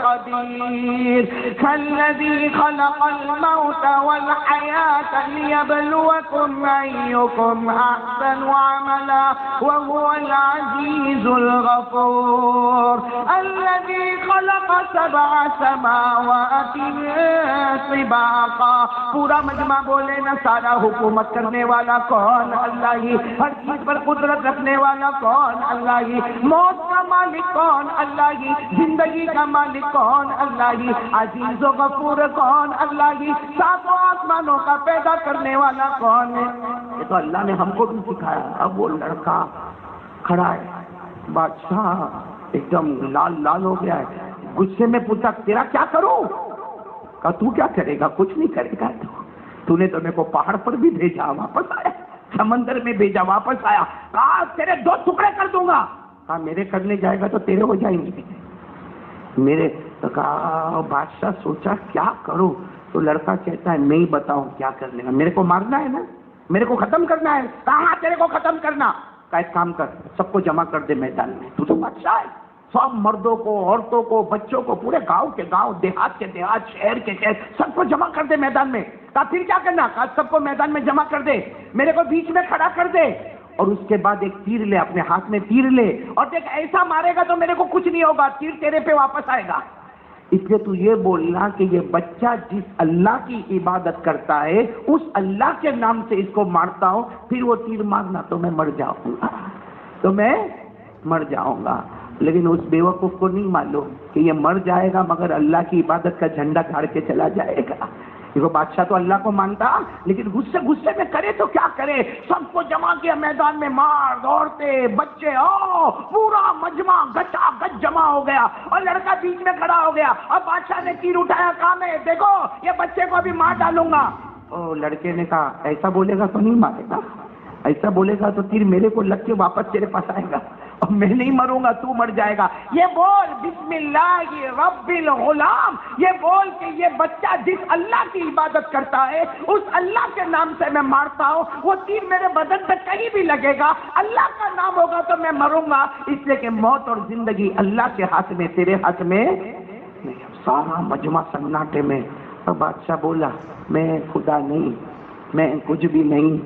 قدیر الذی خلق الموت والحیاۃ لیبلوکم ایکم احسن عملا وہو العزیز الغفور الذی خلق سبع سماوات طباقا. پورا مجمع بولے نا, سارا حکومت کرنے والا کون؟ اللہ ہی. ہر چیز پر قدرت رکھنے والا کون؟ اللہ ہی. موت کا مالک کون؟ اللہ ہی. زندگی کا مالک کون؟ اللہ ہی. عزیز و غفور کون؟ اللہ ہی. ساتوں آسمانوں کا پیدا کرنے والا کون ہے؟ یہ تو اللہ نے ہم کو بھی سکھایا. اب وہ لڑکا کھڑا ہے, بادشاہ ایک دم لال لال ہو گیا ہے. غصے میں پوچھا تیرا کیا کروں؟ کہا تو کیا کرے گا؟ کچھ نہیں کرے گا. تو نے تو میرے کو پہاڑ پر بھی بھیجا, واپس آیا. سمندر میں بھیجا، واپس آیا، کہا تیرے 2 ٹکڑے کر دوں گا، کہا میرے کرنے جائے گا تو تیرے ہو جائیں گے میرے، تو کہا بادشاہ سوچا کیا کروں، تو لڑکا کہتا ہے نہیں بتاؤں کیا کرنے کا، میرے کو مارنا ہے نا، میرے کو ختم کرنا ہے، کہاں تیرے کو ختم کرنا، کہا ایک کام کر، سب کو جمع کر دے میدان میں، تو بادشاہ ہے، سب مردوں کو، عورتوں کو، بچوں کو، پورے گاؤں کے گاؤں، دیہات کے دیہات، شہر کے شہر، سب کو جمع کر دے میدان میں، کہا پھر کیا کرنا، کہا سب کو میدان میں جمع کر دے، میرے کو بیچ میں کھڑا کر دے، اور اس کے بعد ایک تیر لے، اپنے ہاتھ میں تیر لے، اور دیکھ ایسا مارے گا تو میرے کو کچھ نہیں ہوگا، تیر تیرے پہ واپس آئے گا، اس لیے تو یہ بولنا کہ یہ بچہ جس اللہ کی عبادت کرتا ہے اس اللہ کے نام سے اس کو مارتا ہوں، پھر وہ تیر مارنا تو میں مر جاؤں گا، تو میں مر جاؤں گا، لیکن اس بیوقوف کو نہیں معلوم کہ یہ مر جائے گا مگر اللہ کی عبادت کا جھنڈا گاڑ کے چلا جائے گا۔ دیکھو بادشاہ تو اللہ کو مانتا، لیکن غصے میں کرے تو کیا کرے، سب کو جمع کیا میدان میں، مرد، عورتیں، بچے، پورا مجمع گچا گچ جمع ہو گیا، اور لڑکا بیچ میں کھڑا ہو گیا، اب بادشاہ نے تیر اٹھایا، کہا میں دیکھو یہ بچے کو ابھی مار ڈالوں گا، لڑکے نے کہا ایسا بولے گا تو نہیں مارے گا، ایسا بولے گا تو تیر میرے کو لگ کے واپس تیرے پاس آئے گا، اور میں نہیں مروں گا، تو مر جائے گا، یہ بول بسم اللہ رب الغلام، یہ بول کہ یہ بچہ جس اللہ کی عبادت کرتا ہے اس اللہ کے نام سے میں مارتا ہوں، وہ تیر میرے بدن پہ کہیں بھی لگے گا، اللہ کا نام ہوگا تو میں مروں گا، اس لیے کہ موت اور زندگی اللہ کے ہاتھ میں، تیرے ہاتھ میں نہیں۔ سارا مجمع سناٹے میں، اور بادشاہ بولا میں خدا نہیں، میں کچھ بھی نہیں،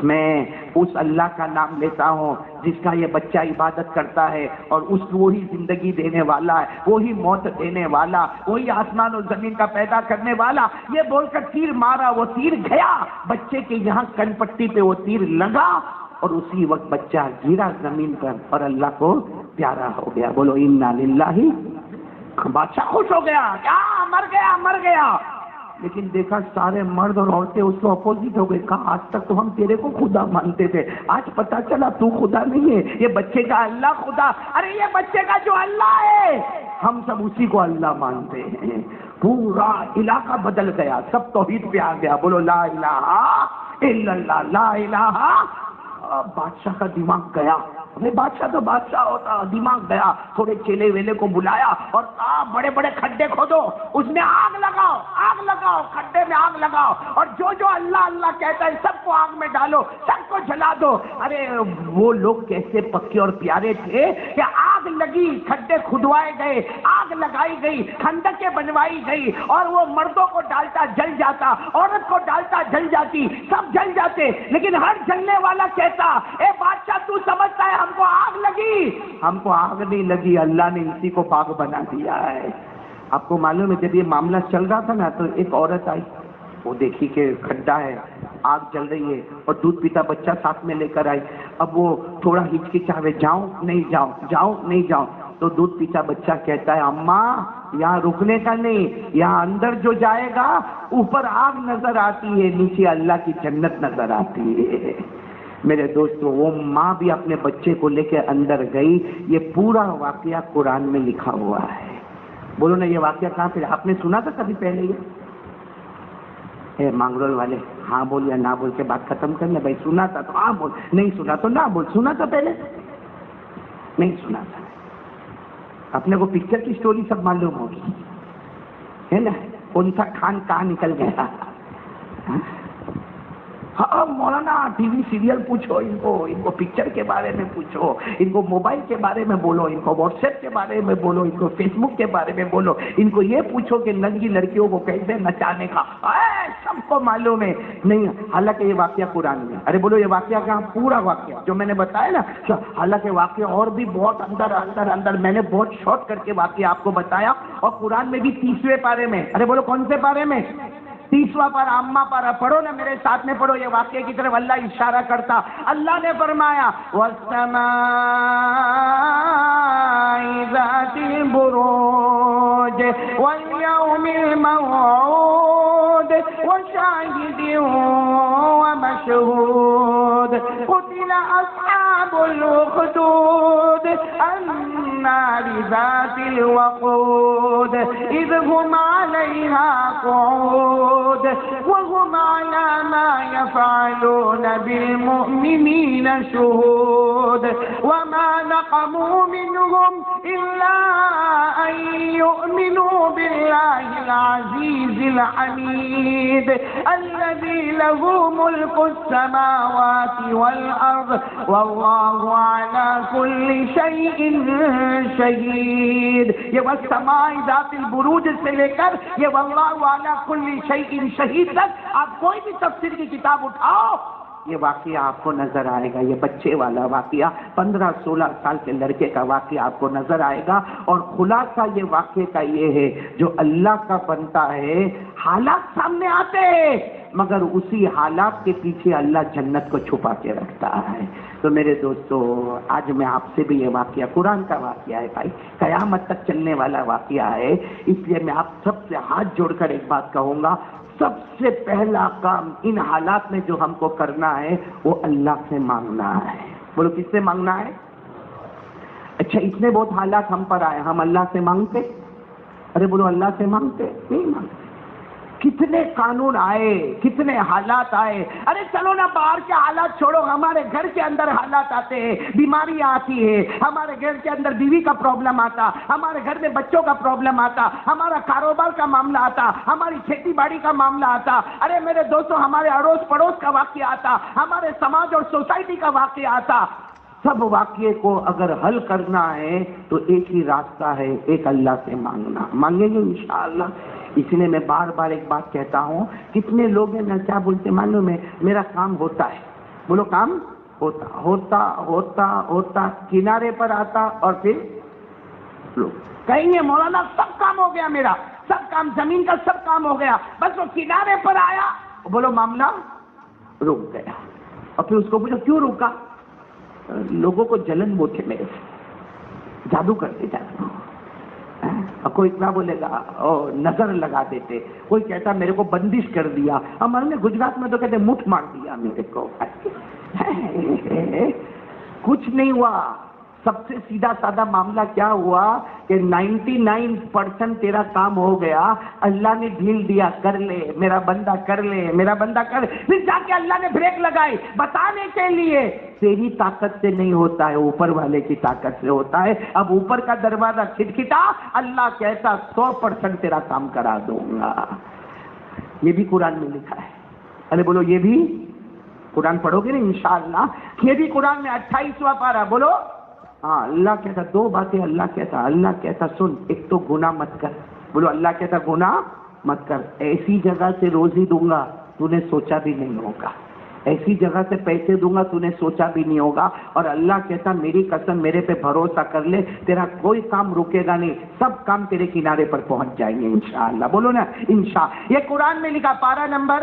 میں اس اللہ کا نام لیتا ہوں جس کا یہ بچہ عبادت کرتا ہے، اور اس کو وہی زندگی دینے والا ہے، وہی موت دینے والا، وہی آسمان اور زمین کا پیدا کرنے والا، یہ بول کر تیر مارا، وہ تیر گیا بچے کے یہاں کن پٹی پہ، وہ تیر لگا، اور اسی وقت بچہ گرا زمین پر اور اللہ کو پیارا ہو گیا، بولو انا للہ۔ بادشاہ خوش ہو گیا، کیا مر گیا مر گیا، لیکن دیکھا سارے مرد اور عورتیں اس کو اپوزٹ ہو گئے، کہا آج تک تو ہم تیرے کو خدا مانتے تھے، آج پتا چلا تو خدا نہیں ہے، یہ بچے کا اللہ خدا، ارے یہ بچے کا جو اللہ ہے ہم سب اسی کو اللہ مانتے ہیں۔ پورا علاقہ بدل گیا، سب توحید پہ آ گیا، بولو لا الہ الا اللہ، لا الہ۔ بادشاہ کا دماغ گیا، بادشاہ تو بادشاہ ہوتا، دماغ گیا، تھوڑے چیلے ویلے کو بلایا اور بڑے بڑے کھڈے کھودو، اس میں آگ لگاؤ، آگ لگاؤ، کھڈے میں آگ لگاؤ، اور جو اللہ اللہ کہتا ہے سب کو آگ میں ڈالو، سب کو جلا دو۔ ارے وہ لوگ کیسے پکے اور پیارے تھے کہ آگ لگی، کھڈے کھدوائے گئے، آگ لگائی گئی، کھندکیں بنوائی گئی، اور وہ مردوں کو ڈالتا جل جاتا، عورت کو ڈالتا جل جاتی، سب جل جاتے، لیکن ہر جلنے والا کہتا اے بادشاہ تو سمجھتا ہے ہم کو آگ لگی، ہم کو آگ نہیں لگی، اللہ نے اسی کو باغ بنا دیا ہے۔ آپ کو معلوم ہے جب یہ معاملہ چل رہا تھا نا تو ایک عورت آئی، وہ دیکھی کہ کھڈا ہے، آگ جل رہی ہے، اور دودھ پیتا بچہ ساتھ میں لے کر آئی، اب وہ تھوڑا ہچکچاوے، جاؤں نہیں جاؤں، جاؤں نہیں جاؤں، تو دودھ پیتا بچہ کہتا ہے اماں یہاں رکنے کا نہیں، یہاں اندر جو جائے گا اوپر آگ نظر آتی ہے، نیچے اللہ کی جنت نظر آتی ہے۔ میرے دوستو وہ ماں بھی اپنے بچے کو لے کے اندر گئی، یہ پورا واقعہ قرآن میں لکھا ہوا ہے۔ بولو نا یہ واقعہ کہاں پہ آپ نے سنا تھا کبھی پہلے؟ یہ مانگرول والے ہاں بول یا نہ بول کے بات ختم کرنا، بھائی سنا تھا تو ہاں بول، نہیں سنا تو نہ بول، سنا تھا پہلے؟ نہیں سنا تھا۔ اپنے کو پکچر کی سٹوری سب معلوم ہوگی ہے نا، کون سا خان کہاں نکل گیا۔ ہاں مولانا ٹی وی سیریل پوچھو ان کو پکچر کے بارے میں پوچھو، ان کو موبائل کے بارے میں بولو، ان کو واٹس ایپ کے بارے میں بولو، ان کو فیس بک کے بارے میں بولو، ان کو یہ پوچھو کہ ننگی لڑکیوں کو کیسے نچانے کا، سب کو معلوم ہے نہیں، حالانکہ یہ واقعہ قرآن میں۔ ارے بولو یہ واقعہ کہاں؟ پورا واقعہ جو میں نے بتایا نا، حالانکہ واقعہ اور بھی بہت اندر میں نے بہت شارٹ کر کے واقعہ آپ کو بتایا، اور قرآن میں بھی 30ویں پارے میں۔ ارے بولو کون سے پارے میں؟ 30واں پارہ، اما پارہ پڑھو نا میرے ساتھ میں، پڑھو، یہ واقعے کی طرف اللہ اشارہ کرتا۔ اللہ نے فرمایا وَالسَّمَاءِ ذَاتِ الْبُرُوجِ وَالْيَوْمِ الْمَوْعُودِ وَشَاهِدٍ وَمَشْهُودٍ قُتِلَ أَصْحَابُ الْأُخْدُودِ النَّارِ ذَاتِ الْوَقُودِ إِذْ هُمْ عَلَيْهَا قُعُودٌ وَهُمْ عَلَى ما يفعلون بالمؤمنين شهود وما نقموا منهم إلا أن يؤمنوا بالله العزيز الحميد الذي له ملك السماوات والأرض والله على كل شيء شهيد. یہ والسماء ذات البروج سے لے کر یہ واللہ علی کل شیء شہید تک آپ کوئی بھی تفسیر کی کتاب اٹھاؤ یہ واقعہ آپ کو نظر آئے گا. یہ بچے والا واقعہ 15-16 سال کے لڑکے کا واقعہ آپ کو نظر آئے گا. اور خلاصہ یہ واقعے کا یہ ہے جو اللہ کا بنتا ہے حالات سامنے آتے ہیں مگر اسی حالات کے پیچھے اللہ جنت کو چھپا کے رکھتا ہے. تو میرے دوستو آج میں آپ سے بھی یہ واقعہ قرآن کا واقعہ ہے بھائی, قیامت تک چلنے والا واقعہ ہے. اس لیے میں آپ سب سے ہاتھ جوڑ کر ایک بات کہوں گا, سب سے پہلا کام ان حالات میں جو ہم کو کرنا ہے وہ اللہ سے مانگنا ہے. بولو کس سے مانگنا ہے؟ اچھا اتنے بہت حالات ہم پر آئے, ہم اللہ سے مانگتے؟ ارے بولو اللہ سے مانگتے نہیں مانگتے. کتنے قانون آئے, کتنے حالات آئے. ارے چلو نا باہر کے حالات چھوڑو, ہمارے گھر کے اندر حالات آتے ہیں, بیماریاں آتی ہے, ہمارے گھر کے اندر بیوی کا پرابلم آتا, ہمارے گھر میں بچوں کا پرابلم آتا, ہمارا کاروبار کا معاملہ آتا, ہماری کھیتی باڑی کا معاملہ آتا. ارے میرے دوستوں ہمارے اڑوس پڑوس کا واقعہ آتا, ہمارے سماج اور سوسائٹی کا واقعہ آتا. سب واقعے کو اگر حل کرنا ہے تو ایک ہی راستہ ہے, ایک اللہ سے مانگنا. مانگیں گے انشاءاللہ. اس لیے میں بار بار ایک بات کہتا ہوں, کتنے لوگ ہیں نا کیا بولتے معلوم ہے, میرا کام ہوتا ہے. بولو کام ہوتا ہوتا ہوتا ہوتا کنارے پر آتا اور پھر لوگ کہیں گے مولانا سب کام ہو گیا, میرا سب کام زمین کا سب کام ہو گیا, بس وہ کنارے پر آیا, بولو معاملہ رک گیا. اور پھر اس کو پوچھو کیوں رکا؟ لوگوں کو جلن وہ تھے میرے سے, جادو کرتے جادو. کوئی اتنا بولے گا نظر لگا دیتے, کوئی کہتا میرے کو بندش کر دیا, ہمارے نے گجرات میں تو کہتے مٹھ مار دیا میرے کو. کچھ نہیں ہوا. سب سے سیدھا سادہ معاملہ کیا ہوا کہ 99% تیرا کام ہو گیا, اللہ نے ڈھیل دیا, کر لے میرا بندہ, کر لے میرا بندہ, کر. پھر جا کے اللہ نے بریک لگائی بتانے کے لیے تیری طاقت سے نہیں ہوتا ہے, اوپر والے کی طاقت سے ہوتا ہے. اب اوپر کا دروازہ کھٹکھٹا, اللہ کہتا 100% تیرا کام کرا دوں گا. یہ بھی قرآن میں لکھا ہے. ارے بولو یہ بھی قرآن پڑھو گے نا انشاءاللہ. یہ بھی قرآن میں 28واں پارہ. بولو ہاں. اللہ کہتا دو باتیں, اللہ کہتا سن, ایک تو گناہ مت کر. بولو اللہ کہتا گناہ مت کر. ایسی جگہ سے روزی دوں گا تو نے سوچا بھی نہیں ہوگا, ایسی جگہ سے پیسے دوں گا تو نے سوچا بھی نہیں ہوگا. اور اللہ کہتا میری قسم میرے پہ بھروسہ کر لے, تیرا کوئی کام رکے گا نہیں, سب کام تیرے کنارے پر پہنچ جائیں گے انشاءاللہ. بولو نا انشاء. یہ قرآن میں لکھا پارہ نمبر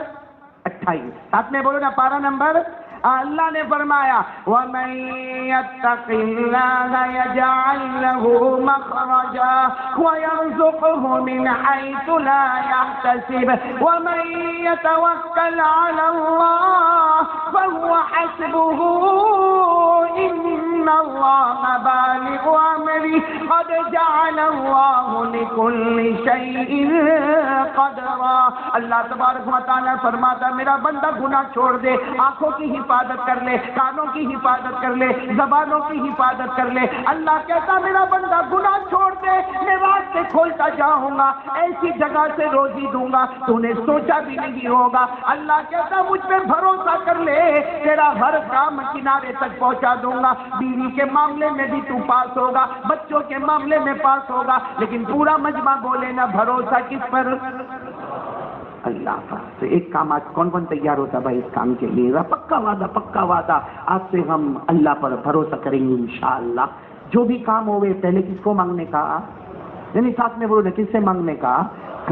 28. ساتھ میں بولو نا پارہ نمبر. اللہ نے فرمایا وَمَن يَتَّقِ اللَّهَ يَجْعَل لَّهُ مَخْرَجًا وَيَرْزُقْهُ مِنْ حَيْثُ لَا يَحْتَسِبُ وَمَن يَتَوَكَّلْ عَلَى اللَّهِ فَهُوَ حَسْبُهُ إِنَّ اللَّهَ بَالِغُ أَمْرِهِ قَدْ جَعَلَ اللَّهُ لِكُلِّ شَيْءٍ قَدْرًا. اللہ تبارک و تعالیٰ فرماتا میرا بندہ گناہ چھوڑ دے, آنکھوں کی حفاظت کر لے, کانوں کی حفاظت کر لے, زبانوں کی حفاظت کر لے. اللہ کہتا میرا بندہ گناہ چھوڑ دے, میں راستے کھولتا جاؤں گا, ایسی جگہ سے روزی دوں گا تو نے سوچا بھی نہیں ہوگا. اللہ کہتا مجھ پہ بھروسہ کر لے, تیرا ہر کام کنارے تک پہنچا دوں گا. بیوی کے معاملے میں بھی تو پاس ہوگا, بچوں کے معاملے میں پاس ہوگا. لیکن پورا مجمع بولے نا بھروسہ کس پر؟ اللہ کا. تو ایک کام آج کون کون تیار ہوتا بھائی اس کام کے لیے؟ پکا وعدہ آج سے ہم اللہ پر بھروسہ کریں گے انشاءاللہ. جو بھی کام ہوئے پہلے کس کو مانگنے کا, یعنی ساتھ میں بولو نا کس سے مانگنے کا؟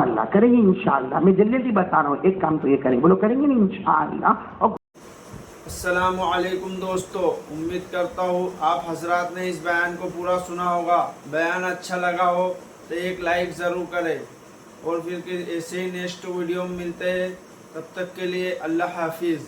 اللہ کریں گے انشاءاللہ. میں جلدی بتا رہا ہوں, ایک کام تو یہ کریں گے, بولو کریں گے نا انشاءاللہ. السلام علیکم دوستو, امید کرتا ہوں آپ حضرات نے اس بیان کو پورا سنا ہوگا. بیان اچھا لگا ہو تو ایک لائک ضرور کرے, اور پھر ایسے ہی نیکسٹ ویڈیو میں ملتے ہیں. تب تک کے لیے اللہ حافظ.